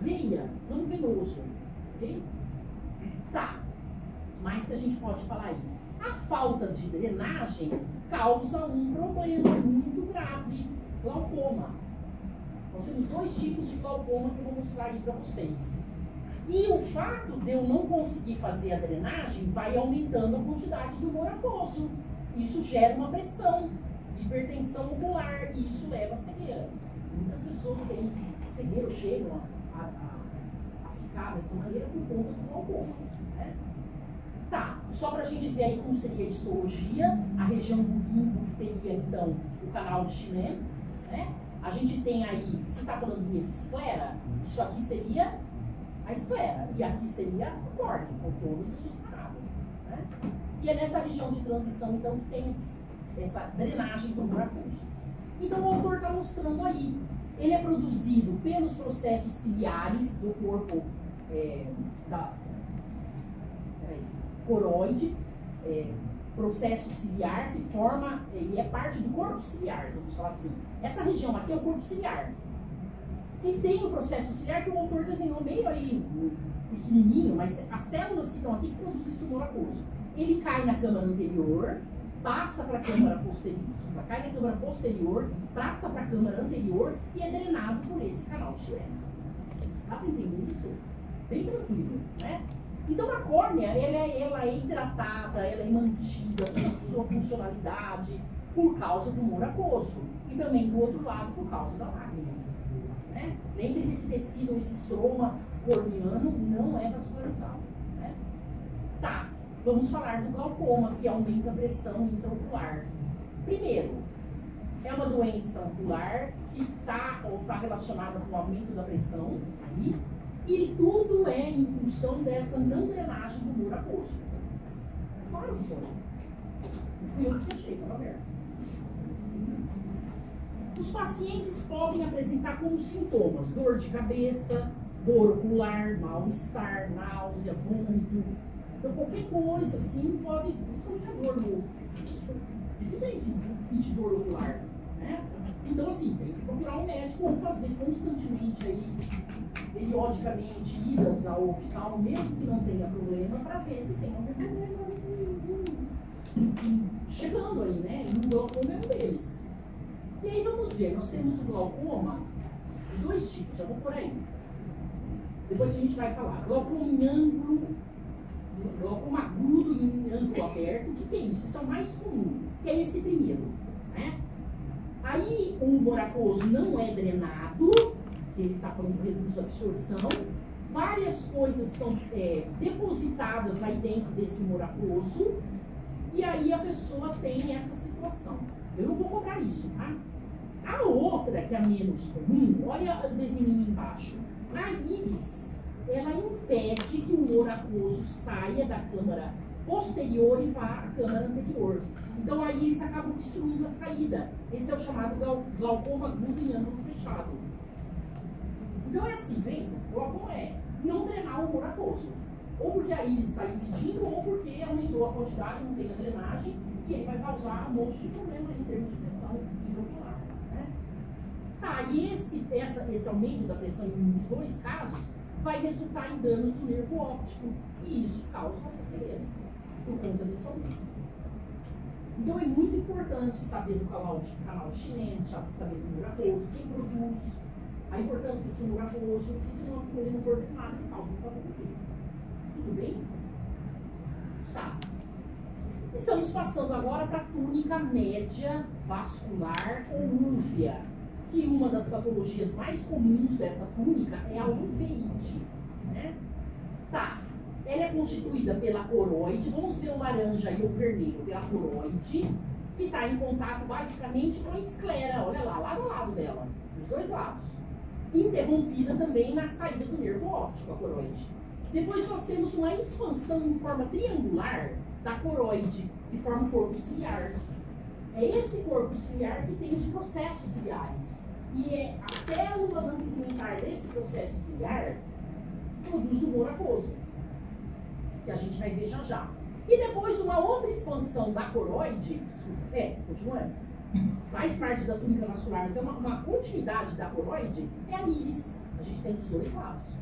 veia, não venoso. Ok? Tá. Mais que a gente pode falar aí. A falta de drenagem causa um problema muito grave, glaucoma. Nós temos 2 tipos de glaucoma que eu vou mostrar aí para vocês. E o fato de eu não conseguir fazer a drenagem vai aumentando a quantidade de humor aquoso. Isso gera uma pressão, hipertensão ocular, e isso leva a cegueira. Muitas pessoas têm cegueira ou chegam a ficar dessa maneira por conta do glaucoma. Né? Tá, só para a gente ver aí como seria a histologia, a região do limbo que teria então o canal de Schlem, né? A gente tem aí, se está falando em esclera, isso aqui seria a esclera, e aqui seria a córnea, com todas as suas camadas. Né? E é nessa região de transição, então, que tem essa drenagem do humor aquoso. Então, o autor está mostrando aí, ele é produzido pelos processos ciliares do corpo coroide, processo ciliar que forma, ele é parte do corpo ciliar, vamos falar assim. Essa região aqui é o corpo ciliar. Que tem o processo ciliar que o autor desenhou meio aí pequenininho, mas as células que estão aqui que produzem esse humor aquoso. Ele cai na câmara anterior, passa para a câmara posterior, cai na câmara posterior, passa para a câmara anterior e é drenado por esse canal de Schlem. Dá para entender isso? Bem tranquilo, né? Então a córnea, ela é hidratada, ela é mantida, toda a sua funcionalidade por causa do humor aquoso. E também do outro lado, por causa da lágrima. Né? Lembre que esse tecido, esse estroma corneano não é vascularizado. Né? Tá, vamos falar do glaucoma, que aumenta a pressão intraocular. Primeiro, é uma doença ocular que está relacionada com o aumento da pressão aí, e tudo é em função dessa não drenagem do humor aquoso. Claro que pode. Não fui eu que fechei, estava aberto. Os pacientes podem apresentar como sintomas dor de cabeça, dor ocular, mal-estar, náusea, vômito. Então qualquer coisa assim pode, principalmente a dor no... Difícil a gente sentir dor ocular, né? Então assim, tem que procurar um médico ou fazer constantemente aí, periodicamente, idas ao oftalmo, mesmo que não tenha problema, para ver se tem algum problema chegando aí, né? E o glaucoma é um deles. E aí vamos ver, nós temos o glaucoma de dois tipos, já vou por aí. Depois a gente vai falar. Glaucoma em ângulo, glaucoma agudo em ângulo aberto. O que é isso? Isso é o mais comum, que é esse primeiro. Né? Aí o humor aquoso não é drenado, que ele está falando de reduz a absorção. Várias coisas são depositadas aí dentro desse humor aquoso. E aí a pessoa tem essa situação. Eu não vou cobrar isso, tá? A outra, que é a menos comum, olha o desenho embaixo. A íris, ela impede que o humor aquoso saia da câmara posterior e vá à câmara anterior. Então a íris acaba obstruindo a saída. Esse é o chamado glaucoma agudo em ângulo fechado. Então é assim, pensa, o glaucoma é não drenar o humor aquoso. Ou porque a íris está impedindo, ou porque aumentou a quantidade, não tem a drenagem, e aí vai causar um monte de problema em termos de pressão intraocular. Né? Tá, e esse aumento da pressão nos dois casos vai resultar em danos do nervo óptico, e isso causa cegueira por conta desse aumento. Então é muito importante saber do canal chinês, saber do humor aquoso, quem produz, a importância desse humor aquoso, porque se ele não for drenado, ele causa um problema. Tudo bem? Tá. Estamos passando agora para a túnica média vascular ou úvea, que uma das patologias mais comuns dessa túnica é a uveíte. Né? Tá. Ela é constituída pela coroide, vamos ver o laranja e o vermelho, pela coroide, que está em contato basicamente com a esclera, olha lá, lado a lado dela, dos dois lados. Interrompida também na saída do nervo óptico, a coroide. Depois nós temos uma expansão em forma triangular da coroide, que forma o corpo ciliar. É esse corpo ciliar que tem os processos ciliares. E é a célula não pigmentar desse processo ciliar produz o humor aquoso, que a gente vai ver já já. E depois uma outra expansão da coroide, continuando, faz parte da túnica vascular, mas é uma continuidade da coroide, é a íris. A gente tem dos dois lados.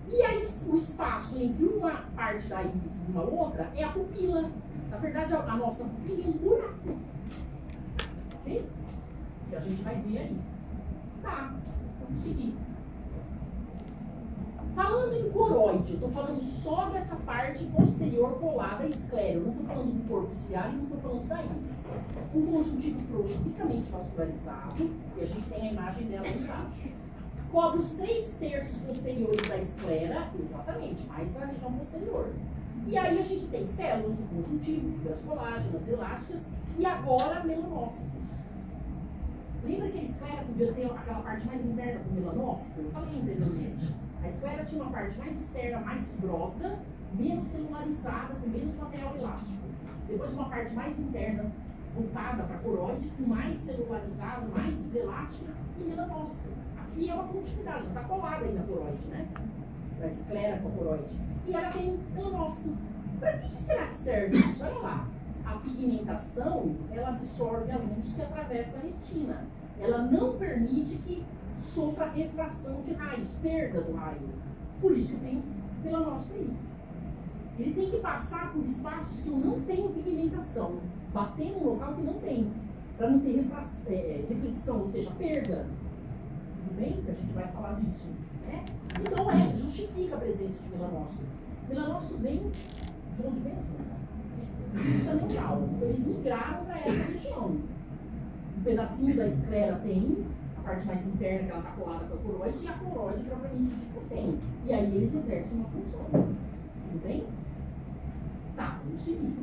E aí o espaço entre uma parte da íris e uma outra é a pupila. Na verdade, a nossa pupila é um buraco. Ok? Que a gente vai ver aí. Tá, vamos seguir. Falando em coroide, eu estou falando só dessa parte posterior colada à esclera. Eu não estou falando do corpo ciliar e não estou falando da íris. Um conjuntivo frouxo ricamente vascularizado, e a gente tem a imagem dela aí embaixo. Cobre os 3/3 posteriores da esclera, exatamente, mais na região posterior. E aí a gente tem células do conjuntivo, fibras colágenas, elásticas e agora melanócitos. Lembra que a esclera podia ter aquela parte mais interna do melanócito? Eu falei anteriormente. A esclera tinha uma parte mais externa, mais fibrosa, menos celularizada, com menos material elástico. Depois uma parte mais interna, voltada para a coroide, com mais celularizado, mais fibrelástica e melanócito. Aqui é uma continuidade, está colada aí na coroide, né? A esclera com a coroide. E ela tem melanócito. Para que será que serve isso? Olha lá. A pigmentação, ela absorve a luz que atravessa a retina. Ela não permite que sofra refração de raios, perda do raio. Por isso que eu tenho melanócito aí. Ele tem que passar por espaços que eu não tenho pigmentação, bater num local que não tem, para não ter reflexão, ou seja, perda. Tudo bem? Que a gente vai falar disso. Né? Então justifica a presença de melanócito. Melanócito vem de onde mesmo? Crista neural. Então eles migraram para essa região. Um pedacinho da esclera tem, a parte mais interna que ela está colada com a coroide, e a coroide propriamente dita tem. E aí eles exercem uma função. Tudo bem? Tá, vamos seguir.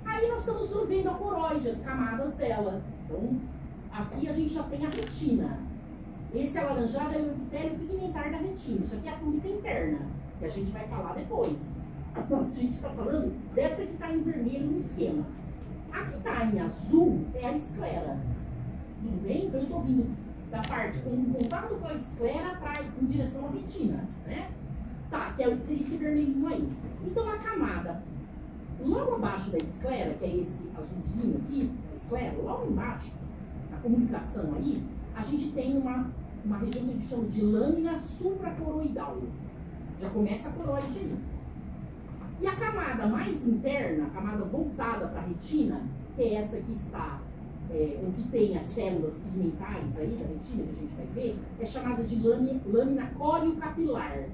Aí nós estamos vendo a coroide, as camadas dela. Então, aqui a gente já tem a retina. Esse alaranjado é o epitélio pigmentar da retina. Isso aqui é a túnica interna, que a gente vai falar depois. A gente está falando dessa que está em vermelho no esquema. A que está em azul é a esclera. Tudo bem? Então eu estou vindo da parte com contato com a esclera em direção à retina, né? Tá, que seria esse vermelhinho aí. Então a camada logo abaixo da esclera, que é esse azulzinho aqui, a esclera, logo embaixo, na comunicação aí, a gente tem uma região que a gente chama de lâmina supracoroidal. Já começa a coroide aí. E a camada mais interna, a camada voltada para a retina, que é essa que está, o que tem as células pigmentais aí da retina, que a gente vai ver, é chamada de lâmina coriocapilar.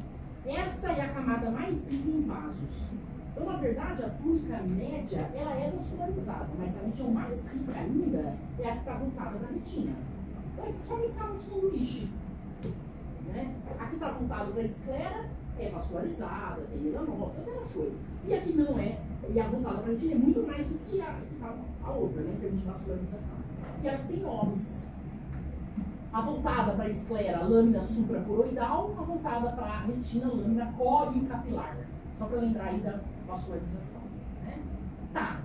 Essa é a camada mais rica em vasos. Então, na verdade, a túnica média, ela é vascularizada, mas a região mais rica ainda é a que está voltada para a retina. Então, é só pensar no sanduíche. Né? Aqui está voltado para a esclera, é vascularizada, tem melanócito, aquelas coisas. E aqui não é, e a voltada para a retina é muito mais do que a outra, né, em termos de vascularização. E elas têm nomes. A voltada para a esclera, lâmina supracoroidal, a voltada para a retina, lâmina coriocapilar. Só para lembrar aí da vascularização. Né? Tá.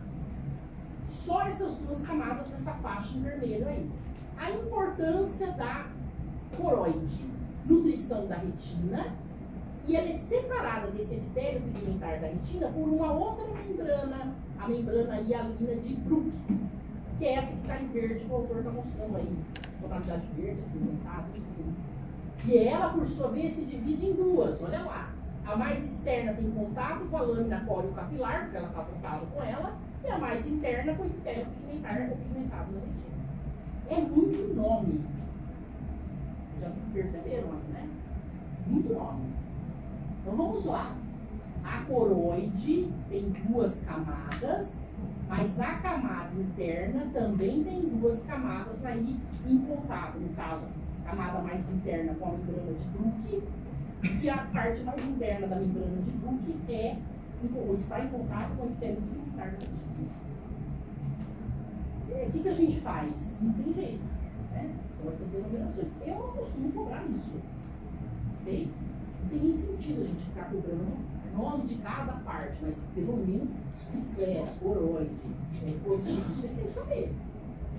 Só essas duas camadas dessa faixa em vermelho aí. A importância da coroide. Nutrição da retina. E ela é separada desse epitélio pigmentar da retina por uma outra membrana, a membrana hialina de Bruch, que é essa que está em verde, que o autor está mostrando aí. Tonalidade verde, acinzentada, enfim. E ela, por sua vez, se divide em duas, olha lá. A mais externa tem contato com a lâmina coriocapilar, porque ela está voltada com ela, e a mais interna com o epitélio pigmentar ou pigmentado na retina. É muito nome. Já perceberam, né? Muito nome. Então vamos lá. A coroide tem duas camadas, mas a camada interna também tem duas camadas aí em contato. No caso, a camada mais interna com a membrana de Bruch, e a parte mais interna da membrana de Bruch está em contato com o epitélio pigmentar da retina. O que a gente faz? Não tem jeito. Né? São essas denominações. Eu não costumo cobrar isso. Ok? Não tem nem sentido a gente ficar cobrando o nome de cada parte, mas pelo menos esclera, coroide, corpo suíço, vocês têm que saber.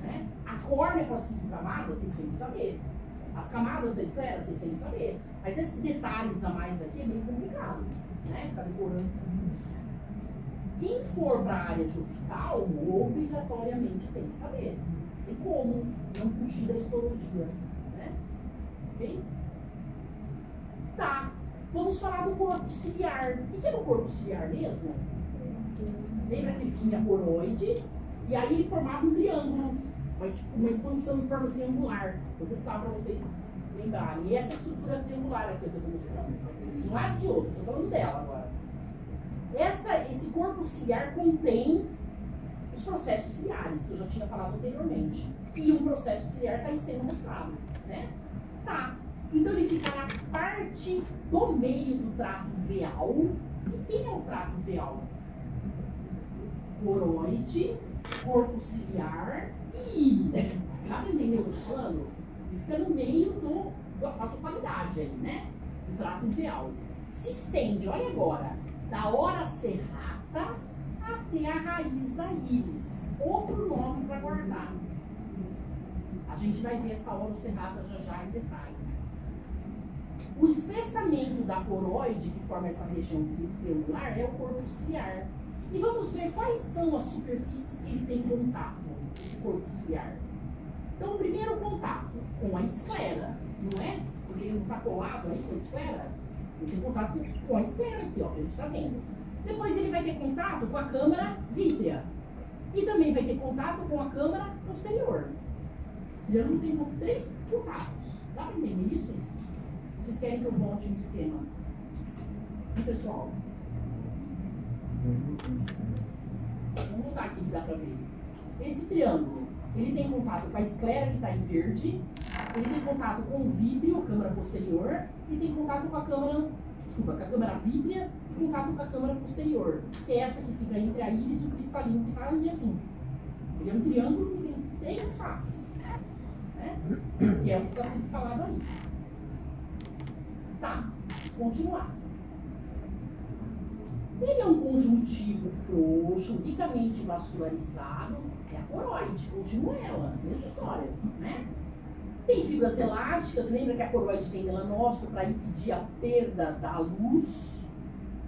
Né? A córnea com as 5 camadas, vocês têm que saber. As camadas da esclera, vocês têm que saber. Mas esses detalhes a mais aqui é meio complicado, né? Ficar decorando tudo isso. Quem for para a área de oftalmo, obrigatoriamente tem que saber. Tem como não fugir da histologia, né? Ok? Tá, vamos falar do corpo ciliar. O que é o corpo ciliar mesmo? Lembra que vinha a coroide e aí ele formava um triângulo, uma expansão em forma triangular. Eu vou botar para vocês lembrarem. E essa estrutura triangular aqui que eu estou mostrando. De um lado e de outro, estou falando dela agora. Esse corpo ciliar contém os processos ciliares, que eu já tinha falado anteriormente. E um processo ciliar está aí sendo mostrado. Né? Tá. Então ele fica na parte do meio do trato veal. E quem é o trato veal? Coroide, corpo ciliar e íris. Dá para entender o que eu estou falando? Ele fica no meio da totalidade aí, né? Do trato veal. Se estende, olha agora, da ora serrata até a raiz da íris. Outro nome para guardar. A gente vai ver essa ora serrata já em detalhe. O espessamento da coroide, que forma essa região triangular, é o corpo ciliar. E vamos ver quais são as superfícies que ele tem contato, esse corpo ciliar. Então, o primeiro contato com a esclera, não é? Porque ele não está colado aí com a esclera. Ele tem contato com a esclera aqui, ó, que a gente está vendo. Depois ele vai ter contato com a câmara vítrea. E também vai ter contato com a câmara posterior. Ele não tem 3 contatos. Dá para entender isso? Vocês querem que eu volte no esquema? E pessoal? Vamos voltar aqui que dá pra ver. Esse triângulo, ele tem contato com a esclera que está em verde, ele tem contato com o vítreo, câmara posterior, e tem contato com a câmara, desculpa, com a câmara vítrea e contato com a câmara posterior, que é essa que fica entre a íris e o cristalino que está em azul. Ele é um triângulo que tem 3 faces, né? Que é o que está sendo falado aí. Tá, vamos continuar. Ele é um conjuntivo frouxo, ricamente vascularizado, é a coroide, continua ela, mesma história, né? Tem fibras elásticas, lembra que a coroide tem melanócito para impedir a perda da luz.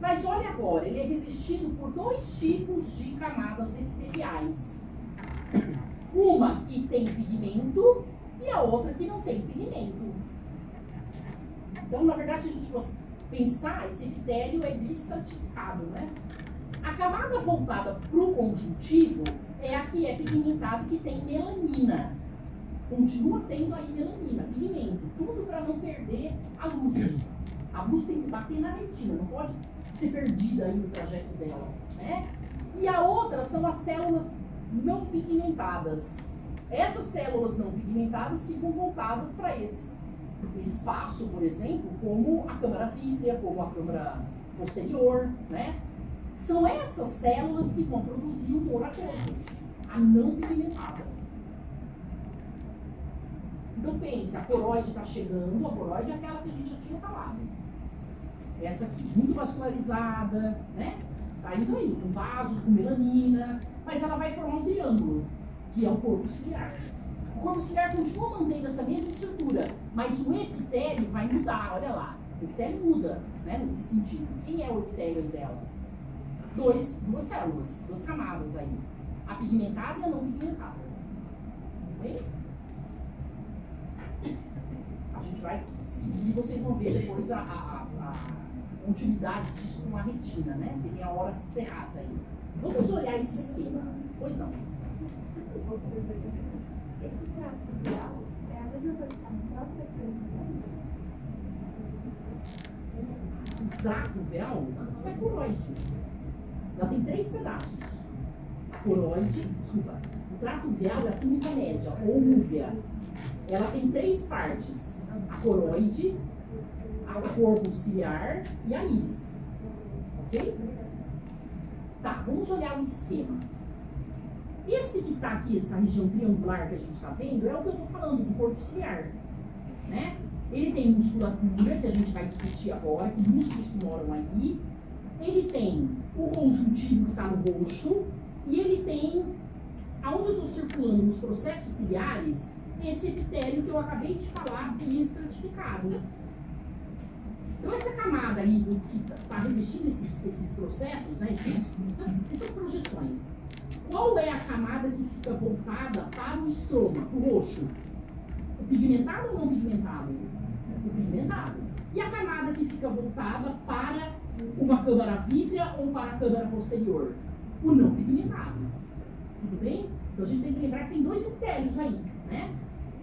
Mas olha agora, ele é revestido por 2 tipos de camadas epiteliais. Uma que tem pigmento e a outra que não tem pigmento. Então, na verdade, se a gente fosse pensar, esse epitélio é bistratificado, né? A camada voltada para o conjuntivo é a que é pigmentada e que tem melanina. Continua tendo aí melanina, pigmento, tudo para não perder a luz. A luz tem que bater na retina, não pode ser perdida aí no trajeto dela, né? E a outra são as células não pigmentadas. Essas células não pigmentadas ficam voltadas para esse espaço, por exemplo, como a câmara vítrea, como a câmara posterior, né? São essas células que vão produzir o humor aquoso, a não pigmentada. Então pense, a coroide está chegando, a coroide é aquela que a gente já tinha falado. Essa aqui, muito vascularizada, né? Tá indo aí, com vasos, com melanina, mas ela vai formar um triângulo, que é o corpo ciliar. O corpo ciliar continua mantendo essa mesma estrutura, mas o epitélio vai mudar, olha lá. O epitélio muda, né, nesse sentido. Quem é o epitélio aí dela? Duas células, 2 camadas aí. A pigmentada e a não pigmentada. Tudo bem? A gente vai seguir, vocês vão ver depois a continuidade disso com a retina, né? Tem a hora cerrada aí. Vamos olhar esse esquema. Pois não. Esse trato vial é a mesma coisa que está na própria crânio? O trato véu é coroide. Ela tem 3 pedaços. A coroide, desculpa, o trato véu é a túnica média, ou úvea. Ela tem 3 partes. A coroide, o corpo ciliar e a íris. Ok? Tá, vamos olhar o esquema. Esse que está aqui, essa região triangular que a gente está vendo, é o que eu estou falando do corpo ciliar, né? Ele tem musculatura, que a gente vai discutir agora, que músculos que moram aí. Ele tem o conjuntivo que está no roxo, e ele tem, aonde eu estou circulando nos processos ciliares, esse epitélio que eu acabei de falar, estratificado. Então essa camada aí que está revestindo esses processos, né, essas projeções, qual é a camada que fica voltada para o estroma, o roxo? O pigmentado ou não pigmentado? O pigmentado. E a camada que fica voltada para uma câmara vítrea ou para a câmara posterior? O não pigmentado. Tudo bem? Então a gente tem que lembrar que tem 2 epitélios aí, né?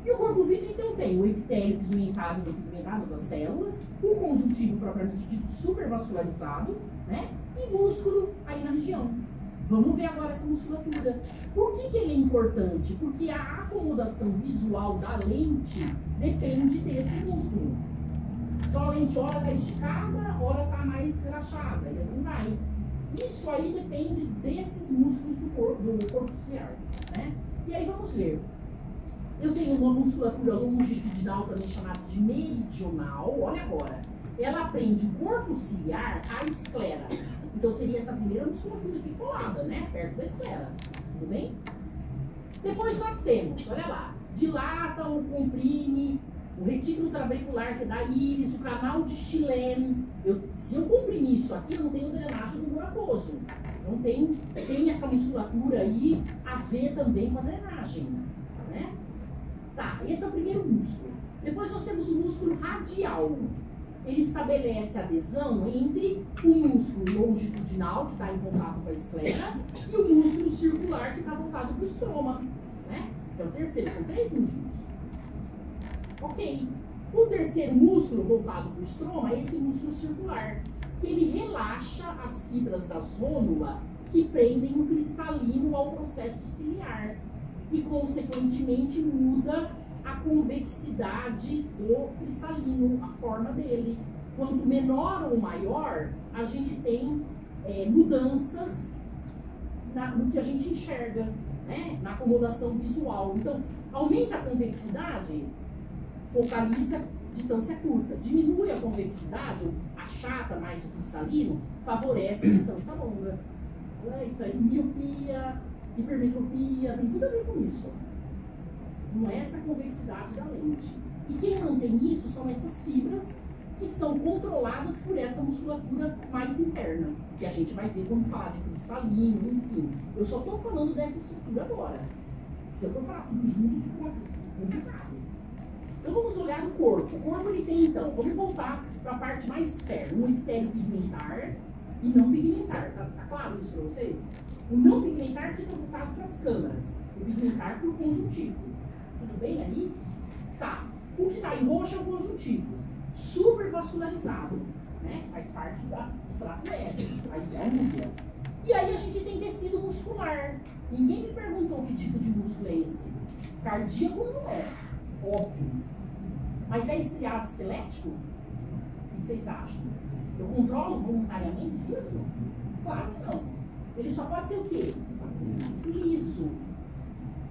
E o corpo vítreo, então, tem o epitélio pigmentado e não pigmentado das células, o conjuntivo propriamente dito supervascularizado, né? E músculo aí na região. Vamos ver agora essa musculatura. Por que ele é importante? Porque a acomodação visual da lente depende desse músculo. Então a lente ora está esticada, ora está mais relaxada, e assim vai. Isso aí depende desses músculos do corpo ciliar, né? E aí vamos ver. Eu tenho uma musculatura longitudinal também chamada de meridional. Olha agora. Ela prende o corpo ciliar à esclera. Então seria essa primeira musculatura aqui colada, né? Perto da esclera. Tudo bem? Depois nós temos, olha lá, dilata ou comprime o retículo trabecular, que é da íris, o canal de Schlemm. Se eu comprimir isso aqui, eu não tenho drenagem do humor aquoso. Então tem essa musculatura aí a ver também com a drenagem, né? Tá, esse é o primeiro músculo. Depois nós temos o músculo radial. Ele estabelece a adesão entre o músculo longitudinal, que está em contato com a esclera, e o músculo circular, que está voltado para o estroma, né? Então, o terceiro, são 3 músculos. Ok. O terceiro músculo voltado para o estroma é esse músculo circular, que ele relaxa as fibras da zônula que prendem o cristalino ao processo ciliar e, consequentemente, muda a convexidade do cristalino, a forma dele. Quanto menor ou maior, a gente tem mudanças no que a gente enxerga, né? Na acomodação visual. Então, aumenta a convexidade, focaliza distância curta. Diminui a convexidade, achata mais o cristalino, favorece a distância longa. Isso aí, miopia, hipermetropia, tem tudo a ver com isso. Não é essa convexidade da lente. E quem mantém isso são essas fibras que são controladas por essa musculatura mais interna, que a gente vai ver quando falar de cristalino, enfim. Eu só estou falando dessa estrutura agora. Se eu for falar tudo junto, fica complicado. Então vamos olhar no corpo. O corpo ele tem, então, vamos voltar para a parte mais externa, um epitélio pigmentar e não pigmentar. Tá claro isso para vocês? O não pigmentar fica voltado para as câmaras, o pigmentar para o conjuntivo. Tudo bem aí? Tá. O que está em roxo é o conjuntivo, supervascularizado, né? Faz parte do trato médio, a úvea. E aí a gente tem tecido muscular. Ninguém me perguntou que tipo de músculo é esse. Cardíaco não é, óbvio. Mas é estriado esquelético? O que vocês acham? Eu controlo voluntariamente isso? Claro que não. Ele só pode ser o quê? Liso.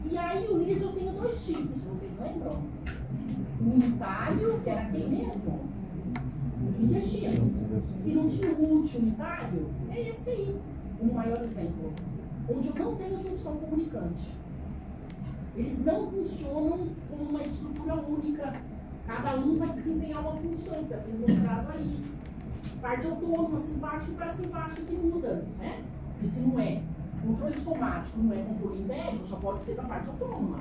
E aí o liso eu tenho dois tipos, vocês lembram? O unitário, que era quem mesmo? O intestino. E não tinha o multiunitário? É esse aí, um maior exemplo. Onde eu não tenho junção comunicante. Eles não funcionam como uma estrutura única. Cada um vai desempenhar uma função, que está sendo mostrado aí. Parte autônoma, simpática e parasimpática que muda, né? Porque se não é controle somático, não é controle interno, só pode ser da parte autônoma.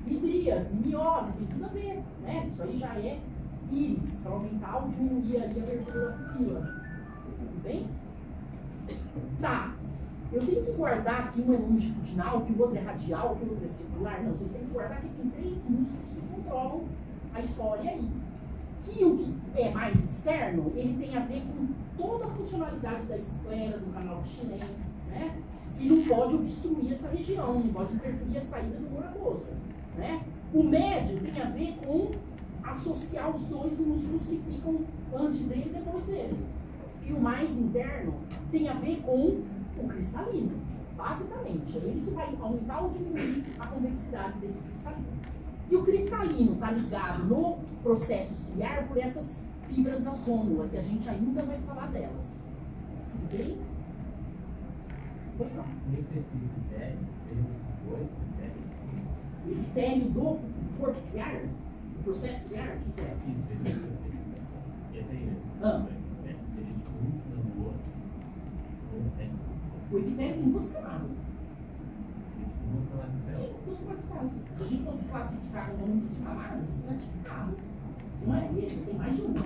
Midríase, miose, tem tudo a ver, né? Isso aí já é íris, para aumentar ou diminuir ali a abertura da pupila. Tudo bem? Tá. Eu tenho que guardar que um é longitudinal, que o outro é radial, que o outro é circular. Não, vocês têm que guardar que tem 3 músculos que controlam a história aí. Que o que é mais externo, ele tem a ver com toda a funcionalidade da esclera, do canal de Schnell, né? Que não pode obstruir essa região, não pode interferir a saída do moragoso, né? O médio tem a ver com associar os dois músculos que ficam antes dele e depois dele. E o mais interno tem a ver com o cristalino, basicamente. É ele que vai aumentar ou diminuir a convexidade desse cristalino. E o cristalino está ligado no processo ciliar por essas fibras da zônula, que a gente ainda vai falar delas. Tudo bem? Pois não. E o tecido epitélio, seria dois epitélio? O epitélio do corpo ciliar? O processo ciliar? O que é? Isso, esse aí mesmo. Seria tipo um ensinando o outro. O epitélio tem 2 camadas. Sim, 2 camadas de células. Se a gente fosse classificar com o número de camadas, estratificado. Não é? Ele tem mais de uma.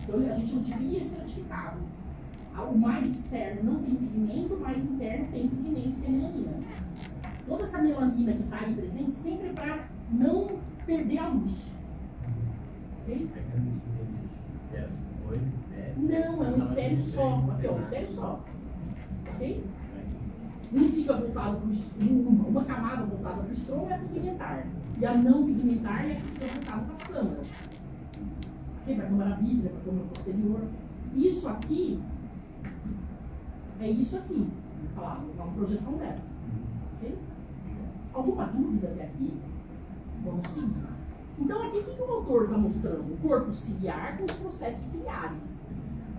Então a gente não diria estratificado. O mais externo não tem pigmento, o mais interno tem pigmento e tem melanina. Toda essa melanina que está aí presente sempre é para não perder a luz. Ok? Não, é um epitélio só. Aqui, ó, um epitélio só. Ok? Um fica voltado para uma camada voltada para o estroma é a pigmentar. E a não pigmentar é a que fica voltada para as câmaras. Ok? Para a câmara vítrea, para a câmara posterior. Isso aqui é isso aqui. Vou falar, uma projeção dessa. Ok? Alguma dúvida até aqui? Vamos seguir. Então aqui o que o autor está mostrando? O corpo ciliar com os processos ciliares.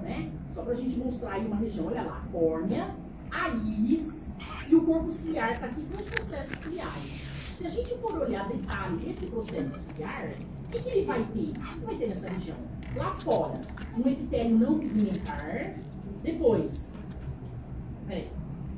Né? Só para a gente mostrar aí uma região, olha lá, a córnea, a íris e o corpo ciliar está aqui com os processos ciliares. Se a gente for olhar detalhe desse processo ciliar, o que ele vai ter? O que vai ter nessa região? Lá fora, um epitélio não pigmentar, depois,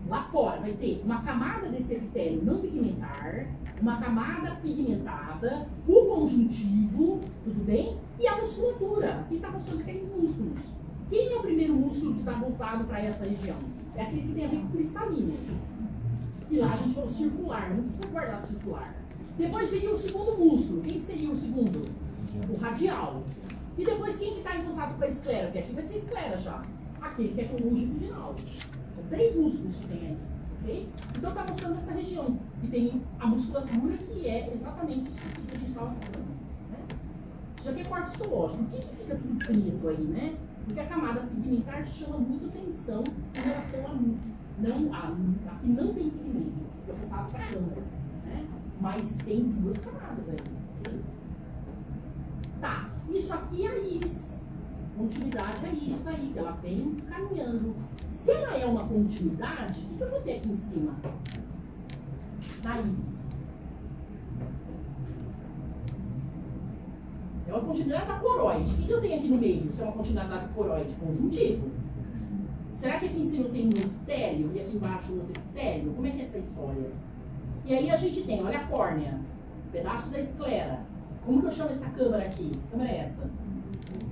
lá fora vai ter uma camada desse epitélio não pigmentar, uma camada pigmentada, o conjuntivo, tudo bem? E a musculatura, aqui está mostrando aqueles músculos. Quem é o primeiro músculo que está voltado para essa região? É aquele que tem a ver com o cristalino. E lá a gente falou circular, não precisa guardar circular. Depois veio o segundo músculo. Quem que seria o segundo? O radial. E depois quem que está em contato com a esclera? Porque aqui vai ser esclera já. Aquele que é conjuntival. São 3 músculos que tem aí. Okay? Então está mostrando essa região, que tem a musculatura, que é exatamente isso aqui que a gente estava falando. Né? Isso aqui é corte histológico. Por que fica tudo preto aí, né? Porque a camada pigmentar chama muito atenção em relação a que não tem pigmento, fica voltado para a câmera. Né? Mas tem 2 camadas aí. Okay? Tá, isso aqui é a íris. Continuidade é a íris aí, que ela vem caminhando. Se ela é uma continuidade, o que eu vou ter aqui em cima? Na íris. É uma continuidade da coroide. O que eu tenho aqui no meio? Se é uma continuidade da coroide? Conjuntivo. Será que aqui em cima eu tenho um epitélio e aqui embaixo um outro epitélio? Como é que é essa história? E aí a gente tem, olha a córnea, pedaço da esclera. Como que eu chamo essa câmara aqui? Que câmara é essa?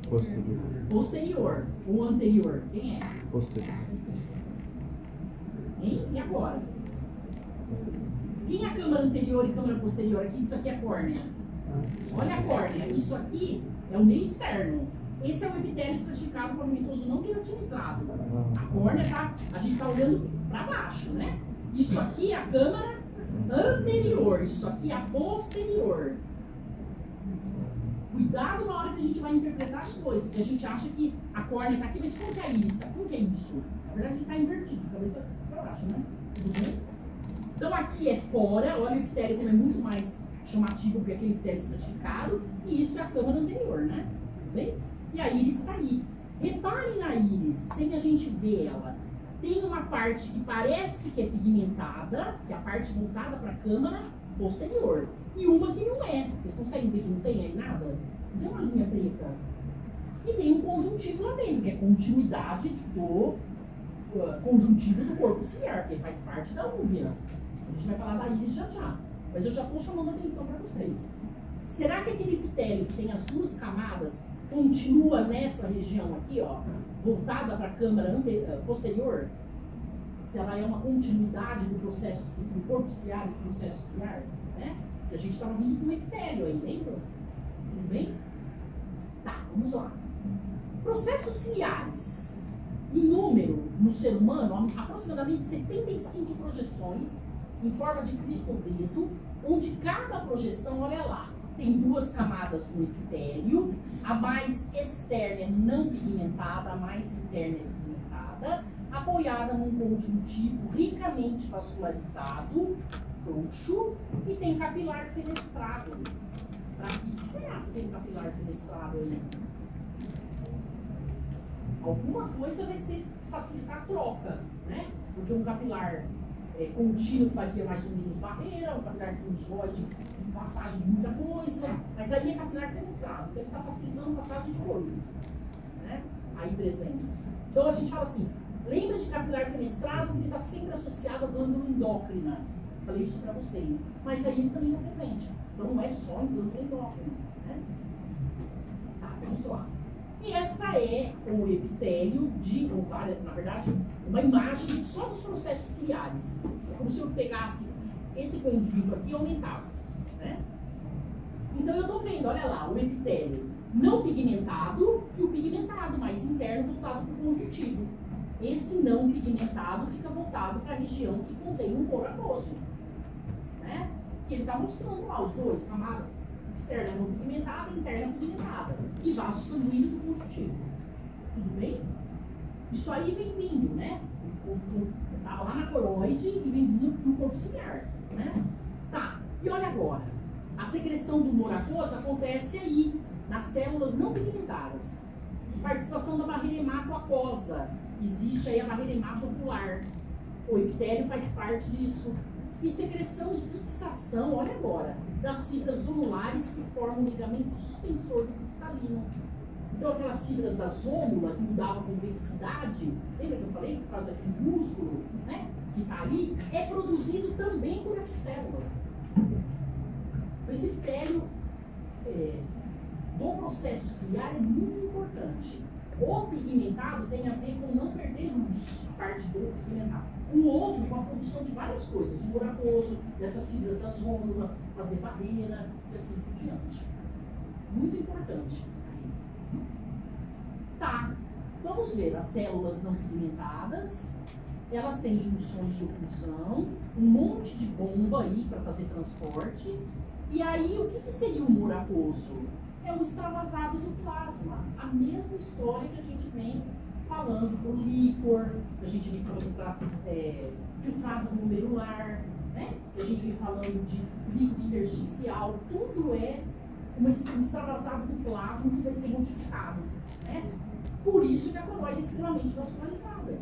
Posterior. Posterior ou anterior? Quem é? Posterior. Hein? E agora? Quem é a câmara anterior e câmara posterior aqui? Isso aqui é a córnea. Olha a córnea. Isso aqui é o meio externo. Esse é o epitélio estratificado pavimetoso não queratinizado. A córnea tá, a gente está olhando para baixo, né? Isso aqui é a câmara anterior. Isso aqui é a posterior. Cuidado na hora que a gente vai interpretar as coisas, porque a gente acha que a córnea está aqui, mas como que é íris? Como que é isso? Na verdade, ele está invertido, de cabeça para baixo, né? Tudo bem? Então aqui é fora, olha o epitélio como é muito mais chamativo que aquele epitélio estratificado, e isso é a câmara anterior, né? Tudo bem? E a íris está aí. Reparem na íris, sem a gente ver ela. Tem uma parte que parece que é pigmentada, que é a parte voltada para a câmara posterior. E uma que não é. Vocês conseguem ver que não tem aí nada? Não tem uma linha preta. E tem um conjuntivo lá dentro, que é continuidade do conjuntivo do corpo ciliar, porque faz parte da úvea. A gente vai falar da íris já. Mas eu já estou chamando a atenção para vocês. Será que aquele epitélio que tem as 2 camadas continua nessa região aqui, ó, voltada para a câmara posterior? Se ela é uma continuidade do processo, do corpo ciliar e do processo ciliar, né? Que a gente estava vindo com o epitélio aí, lembra? Tudo bem? Tá, vamos lá. Processos ciliares. Em número, no ser humano, aproximadamente 75 projeções em forma de cristo-dedo, onde cada projeção, olha lá, tem 2 camadas no epitélio, a mais externa é não pigmentada, a mais interna é pigmentada, apoiada num conjuntivo ricamente vascularizado, frouxo, e tem capilar fenestrado. Para que será que tem capilar fenestrado aí? Alguma coisa vai facilitar a troca, né? Porque um capilar contínuo faria mais ou menos barreira, um capilar sinusoide, passagem de muita coisa, mas aí é capilar fenestrado, então ele está facilitando a passagem de coisas, né? Aí presença. Então a gente fala assim, lembra de capilar fenestrado que ele está sempre associado à glândula endócrina. Falei isso para vocês, mas aí ele também está presente. Então não é só em glândula endócrina, né? Tá, vamos lá. E essa é o epitélio de ovário, na verdade, uma imagem só dos processos ciliares. É como se eu pegasse esse conjunto aqui e aumentasse, né? Então eu estou vendo, olha lá, o epitélio não pigmentado e o pigmentado, mais interno, voltado para o conjuntivo. Esse não pigmentado fica voltado para a região que contém um couro aquoso, né? E ele está mostrando lá os 2, camada externa não pigmentada e interna pigmentada. E vaso sanguíneo do conjuntivo. Tudo bem? Isso aí vem vindo, né? Estava lá na coroide e vem vindo no corpo ciliar, né? Tá, e olha agora. A secreção do humor aquoso acontece aí, nas células não pigmentadas. Participação da barreira hemato-aquosa. Existe aí a barreira hematocular. O epitélio faz parte disso. E secreção e fixação, olha agora, das fibras zonulares que formam o ligamento suspensor do cristalino. Então aquelas fibras da zônula que mudavam a convexidade, lembra que eu falei por causa daquele músculo, né, que está ali, é produzido também por essa célula. Esse epitélio do processo ciliar é muito importante. O pigmentado tem a ver com não perder luz, a parte do pigmentado. O outro com a produção de várias coisas, o humor aquoso, dessas fibras da zônula, fazer barreira e assim por diante. Muito importante. Vamos ver, as células não pigmentadas, elas têm junções de oclusão, um monte de bomba aí para fazer transporte. E aí, o que seria o humor aquoso? É o extravasado do plasma. A mesma história que a gente vem falando do líquor, que a gente vem falando para filtrado glomerular, né? Que a gente vem falando de líquido intersticial. Tudo é um extravasado do plasma que vai ser modificado, né? Por isso que a coroide é extremamente vascularizada,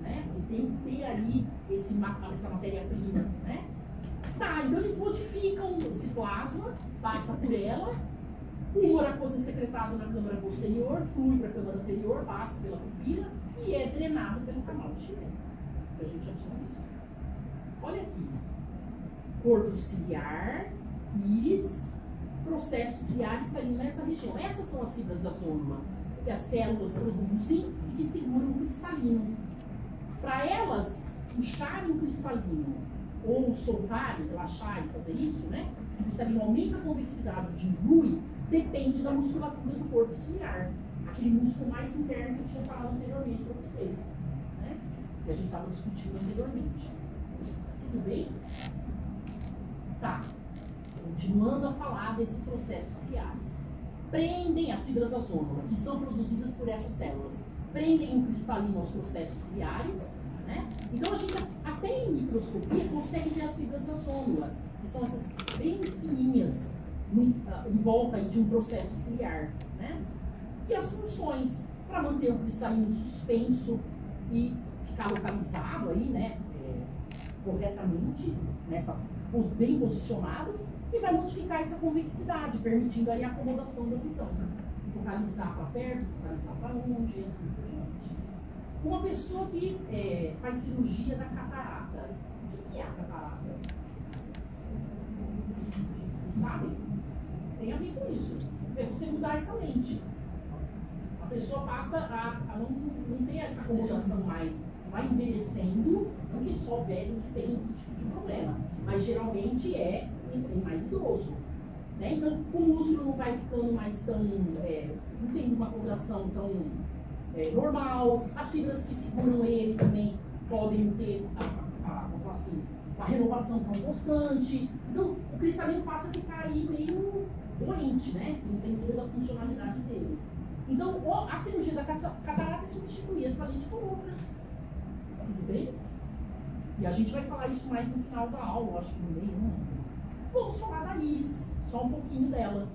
né? Porque tem que ter aí essa matéria-prima, né? Tá, então eles modificam esse plasma, passa por ela, o humor aquoso é secretado na câmara posterior, flui para a câmara anterior, passa pela pupila e é drenado pelo canal de Schier, que a gente já tinha visto. Olha aqui, corpo ciliar, íris, processo ciliar está ali nessa região. Essas são as fibras da zônula que as células produzem e que seguram o cristalino. Para elas puxarem o cristalino ou soltarem, relaxar e fazer isso, né? O cristalino aumenta a convexidade, diminui, depende da musculatura do corpo ciliar. Aquele músculo mais interno que eu tinha falado anteriormente para vocês, né? Que a gente estava discutindo anteriormente. Tudo bem? Tá. Continuando a falar desses processos ciliares. Prendem as fibras da zônula, que são produzidas por essas células. Prendem o cristalino aos processos ciliares, né? Então a gente até em microscopia consegue ver as fibras da zônula, que são essas bem fininhas em volta aí de um processo ciliar, né? E as funções para manter o cristalino suspenso e ficar localizado aí, né? Corretamente, bem posicionado, e vai modificar essa convexidade, permitindo aí a acomodação da visão. Focalizar para perto, focalizar para longe, e assim por diante. Uma pessoa que faz cirurgia da catarata, o que é a catarata? Sabe? Tem a ver com isso. É você mudar essa lente. A pessoa passa a não ter essa acomodação mais, vai envelhecendo, não que só velho que tem esse tipo de problema, mas geralmente é mais idoso. Né? Então, o músculo não vai ficando mais tão, não tem uma contração tão normal, as fibras que seguram ele também podem ter uma renovação tão constante. Então, o cristalino passa a ficar aí meio doente, né? Não tem toda a funcionalidade dele. Então, a cirurgia da catarata é substituir essa lente por outra. Tudo bem? E a gente vai falar isso mais no final da aula, acho que no meio, né? Vamos falar da íris, só um pouquinho dela.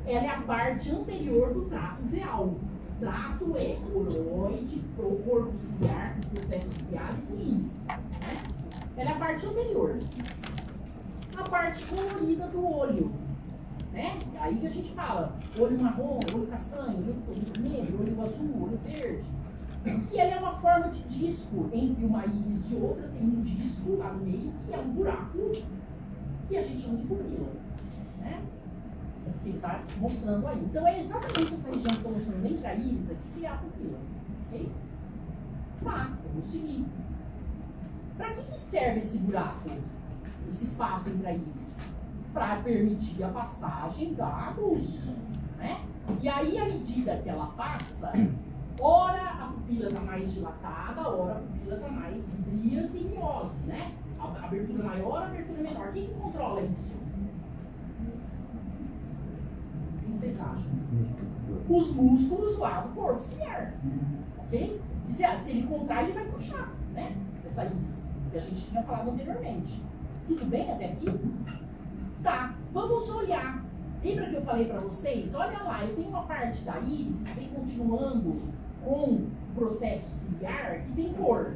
Ela é a parte anterior do trato veal. O trato é coroide, corpo ciliar, os processos ciliares e íris. Né? Ela é a parte anterior. A parte colorida do olho. Né? Aí que a gente fala, olho marrom, olho castanho, olho negro, olho azul, olho verde. E ela é uma forma de disco entre uma íris e outra, tem um disco lá no meio, que é um buraco que a gente chama de pupila. Né? Que ele está mostrando aí. Então é exatamente essa região que eu estou mostrando entre a íris aqui, que é a pupila. Ok? Tá, vamos seguir. Para que serve esse buraco, esse espaço entre a íris? Para permitir a passagem da luz. Né? E aí, à medida que ela passa, ora a pupila está mais dilatada, ora a pupila está mais brias e miose, né? A abertura maior, a abertura menor. Quem que controla isso? O que vocês acham? Os músculos lá do corpo ciliar. Ok? Se ele contrai, ele vai puxar, né? Essa íris, que a gente tinha falado anteriormente. Tudo bem até aqui? Tá, vamos olhar. Lembra que eu falei para vocês? Olha lá, eu tenho uma parte da íris que vem continuando com o processo ciliar que tem cor.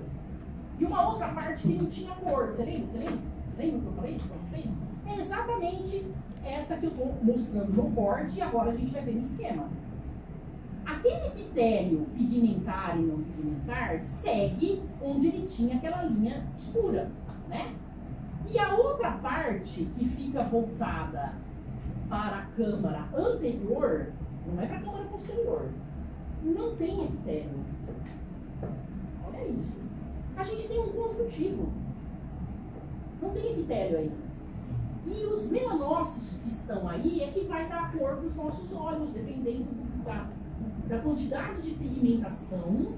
E uma outra parte que não tinha cor. Você lembra? Lembra que eu falei isso para vocês? É exatamente essa que eu estou mostrando no corte e agora a gente vai ver no esquema. Aquele epitélio pigmentar e não pigmentar segue onde ele tinha aquela linha escura, né? E a outra parte que fica voltada para a câmara anterior, não é para a câmara posterior, não tem epitélio. Olha isso. A gente tem um conjuntivo. Não tem epitélio aí. E os melanócitos que estão aí é que vai dar cor para os nossos olhos, dependendo da quantidade de pigmentação,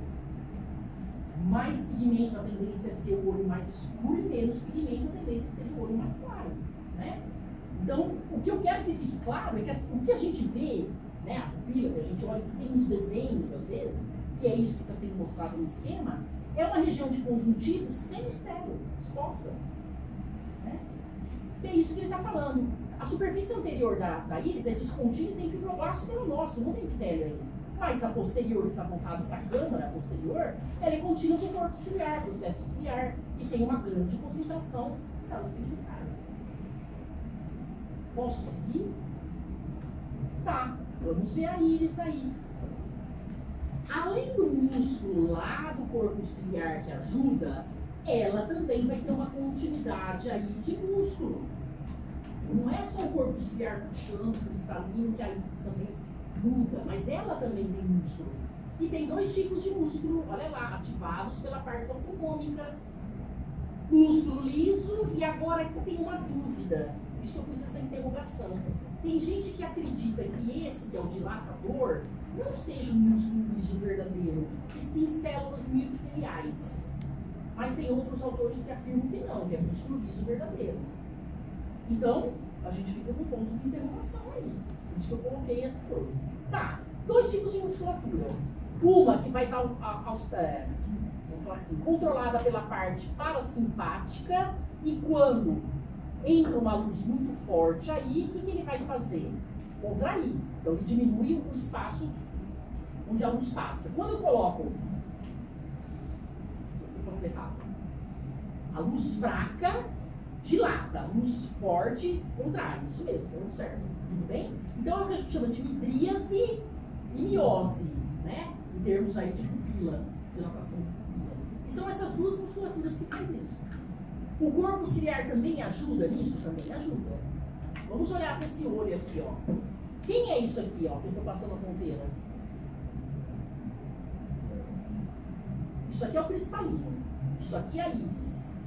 mais pigmento a tendência a ser o olho mais escuro e menos pigmento a tendência a ser o olho mais claro, né? Então, o que eu quero que fique claro é que o que a gente vê, né, a pupila que a gente olha, que tem nos desenhos às vezes, que é isso que está sendo mostrado no esquema, é uma região de conjuntivo sem epitélio, exposta. Né? Que é isso que ele está falando. A superfície anterior da íris é descontínua e tem fibroblasto melanócito, não tem epitélio aí. Mas a posterior, que está voltada para a câmara posterior, ela é contínua com o corpo ciliar, processo ciliar, e tem uma grande concentração de células pigmentadas. Posso seguir? Tá, vamos ver a íris aí. Além do músculo lá do corpo ciliar que ajuda, ela também vai ter uma continuidade aí de músculo. Não é só o corpo ciliar puxando, cristalino, que a íris também muda, mas ela também tem músculo. E tem dois tipos de músculo, olha lá, ativados pela parte autonômica. Músculo liso, e agora aqui tem uma dúvida, por isso eu pus essa interrogação. Tem gente que acredita que esse, que é o dilatador, não seja um músculo liso verdadeiro, e sim células miofiliais. Mas tem outros autores que afirmam que não, que é músculo liso verdadeiro. Então, a gente fica com ponto de interrogação aí. Por isso que eu coloquei essa coisa. Tá, dois tipos de musculatura. Uma que vai estar, vamos falar assim, controlada pela parte parasimpática, e quando entra uma luz muito forte aí, o que ele vai fazer? Contrair. Então ele diminui o espaço onde a luz passa. Quando eu coloco, estou falando errado, a luz fraca dilata, a luz forte contrai. Isso mesmo, falando certo. Tudo bem? Então é o que a gente chama de midríase e miose, né? Em termos aí de pupila, dilatação de pupila. E são essas duas musculaturas que fazem isso. O corpo ciliar também ajuda nisso? Também ajuda. Vamos olhar para esse olho aqui, ó. Quem é isso aqui, ó, que eu estou passando a ponteira? Isso aqui é o cristalino. Isso aqui é a íris,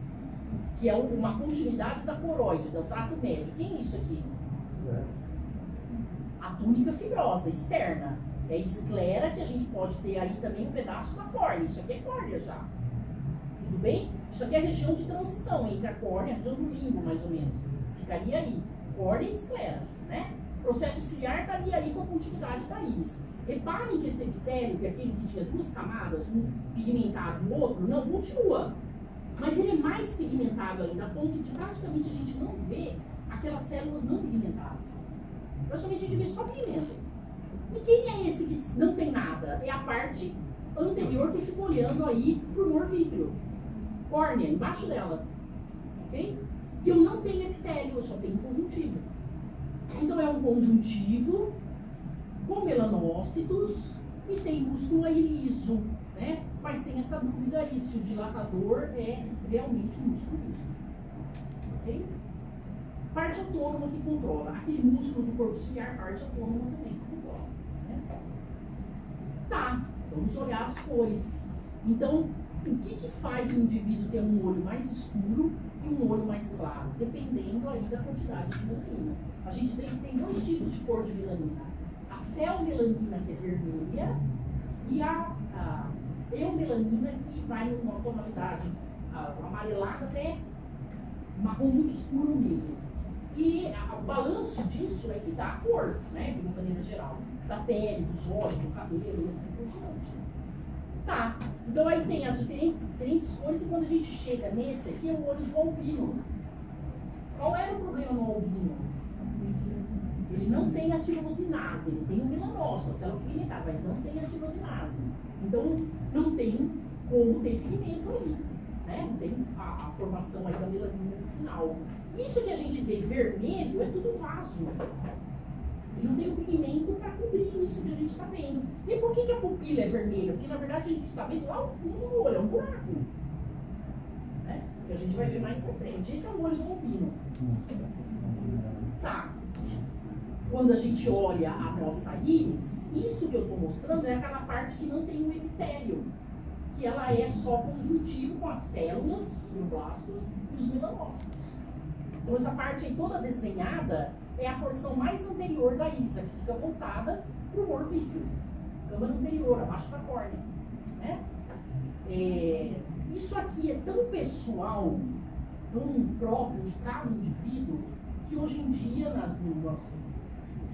que é uma continuidade da coroide, do trato médio. Quem é isso aqui? A túnica fibrosa, externa. É a esclera, que a gente pode ter aí também um pedaço da córnea. Isso aqui é córnea já. Tudo bem? Isso aqui é a região de transição entre a córnea e a região do limbo, mais ou menos. Ficaria aí. Córnea e esclera, né? O processo ciliar estaria aí com a continuidade da íris. Reparem que esse epitélio, que é aquele que tinha duas camadas, um pigmentado e o outro, não continua. Mas ele é mais pigmentado ainda, a ponto de praticamente a gente não vê aquelas células não pigmentadas. Praticamente a gente vê só pigmento. E quem é esse que não tem nada? É a parte anterior que fica olhando aí pro humor vítreo. Córnea, embaixo dela. Ok? Que eu não tenho epitélio, eu só tenho conjuntivo. Então é um conjuntivo com melanócitos e tem músculo aí liso, né? Mas tem essa dúvida aí se o dilatador é realmente um músculo liso. Ok? Parte autônoma que controla. Aquele músculo do corpo ciliar, parte autônoma também que controla. Né? Tá, vamos olhar as cores. Então, o que faz o indivíduo ter um olho mais escuro e um olho mais claro? Dependendo aí da quantidade de melanina. A gente tem dois tipos de cor de melanina. A feomelanina, que é vermelha, e a eumelanina, que vai numa tonalidade amarelada até marrom muito escuro negro. E o balanço disso é que dá a cor, né, de uma maneira geral. Da pele, dos olhos, do cabelo e assim por diante. Tá, então aí tem as diferentes cores, e quando a gente chega nesse aqui é o olho do albino. Qual era o problema no albino? Ele não tem a tirosinase, ele tem o melanócito, a célula pigmentada, mas não tem a tirosinase. Então não tem como ter pigmento ali, né? Não tem a formação aí da melanina no final. Isso que a gente vê vermelho é tudo vaso. Ele não tem o pigmento para cobrir isso que a gente está vendo. E por que a pupila é vermelha? Porque na verdade a gente está vendo lá o fundo do olho, é um buraco. Né? Que a gente vai ver mais para frente. Esse é o olho do albino. Tá. Quando a gente olha a nossa íris, isso que eu estou mostrando é aquela parte que não tem o epitélio. Que ela é só conjuntivo com as células, os fibroblastos e os melanócitos. Então essa parte aí toda desenhada é a porção mais anterior da íris, a que fica voltada para o humor vítreo. câmara anterior, abaixo da córnea. Né? Isso aqui é tão pessoal, tão próprio de cada indivíduo, que hoje em dia, nos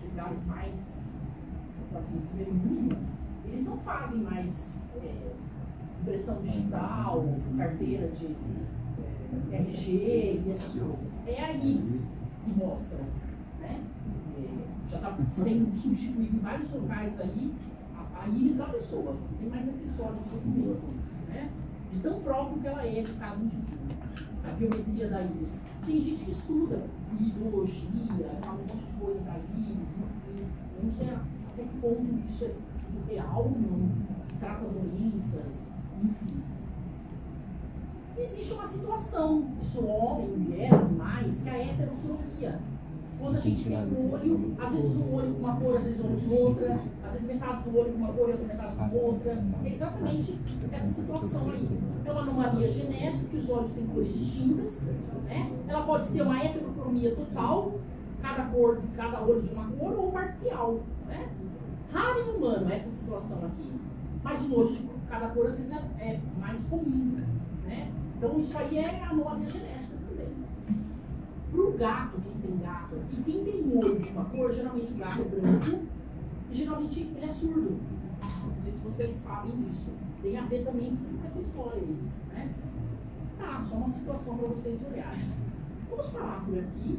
lugares mais, assim, primeiro mundo, eles não fazem mais impressão digital, carteira de RG e essas coisas. É a íris que mostra, né? Já está sendo substituído em vários locais aí a íris da pessoa. Não tem mais essa história de documento, né? De tão próprio que ela é de cada indivíduo. A biometria da íris. Tem gente que estuda ideologia, fala um monte de coisa da íris, enfim. Eu não sei até que ponto isso é real, não trata doenças, enfim. Existe uma situação, isso homem, mulher, animais, que é a heterocromia. Quando a gente tem um olho, às vezes um olho com uma cor, às vezes outro com outra, às vezes metade do olho com uma cor e outra metade com outra. É exatamente essa situação aí. É uma anomalia genética, que os olhos têm cores distintas, né? Ela pode ser uma heterocromia total, cada olho de uma cor, ou parcial, né? Raro em humano essa situação aqui. Mas um olho de cada cor às vezes é mais comum, né? Então isso aí é anomalia genética também. Para o gato, quem tem gato aqui, quem tem um olho de uma cor, geralmente o gato é branco e geralmente ele é surdo. Não sei se vocês sabem disso. Tem a ver também com essa história aí, né? Tá, só uma situação para vocês olharem. Vamos parar por aqui.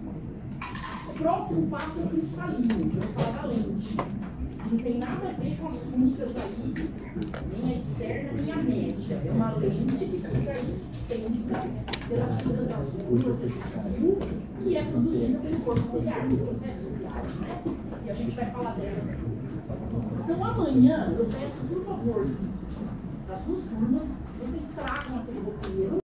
O próximo passo é o cristalino, eu vou falar da lente. Não tem nada a ver com as túnicas aí, nem a externa, nem a média. É uma lente que fica aí suspensa pelas fibras azuis do fio, que é produzida pelo corpo ciliar, pelos processos ciliares, né? E a gente vai falar dela depois. Então amanhã eu peço, por favor, das duas turmas, vocês tragam aquele roteiro.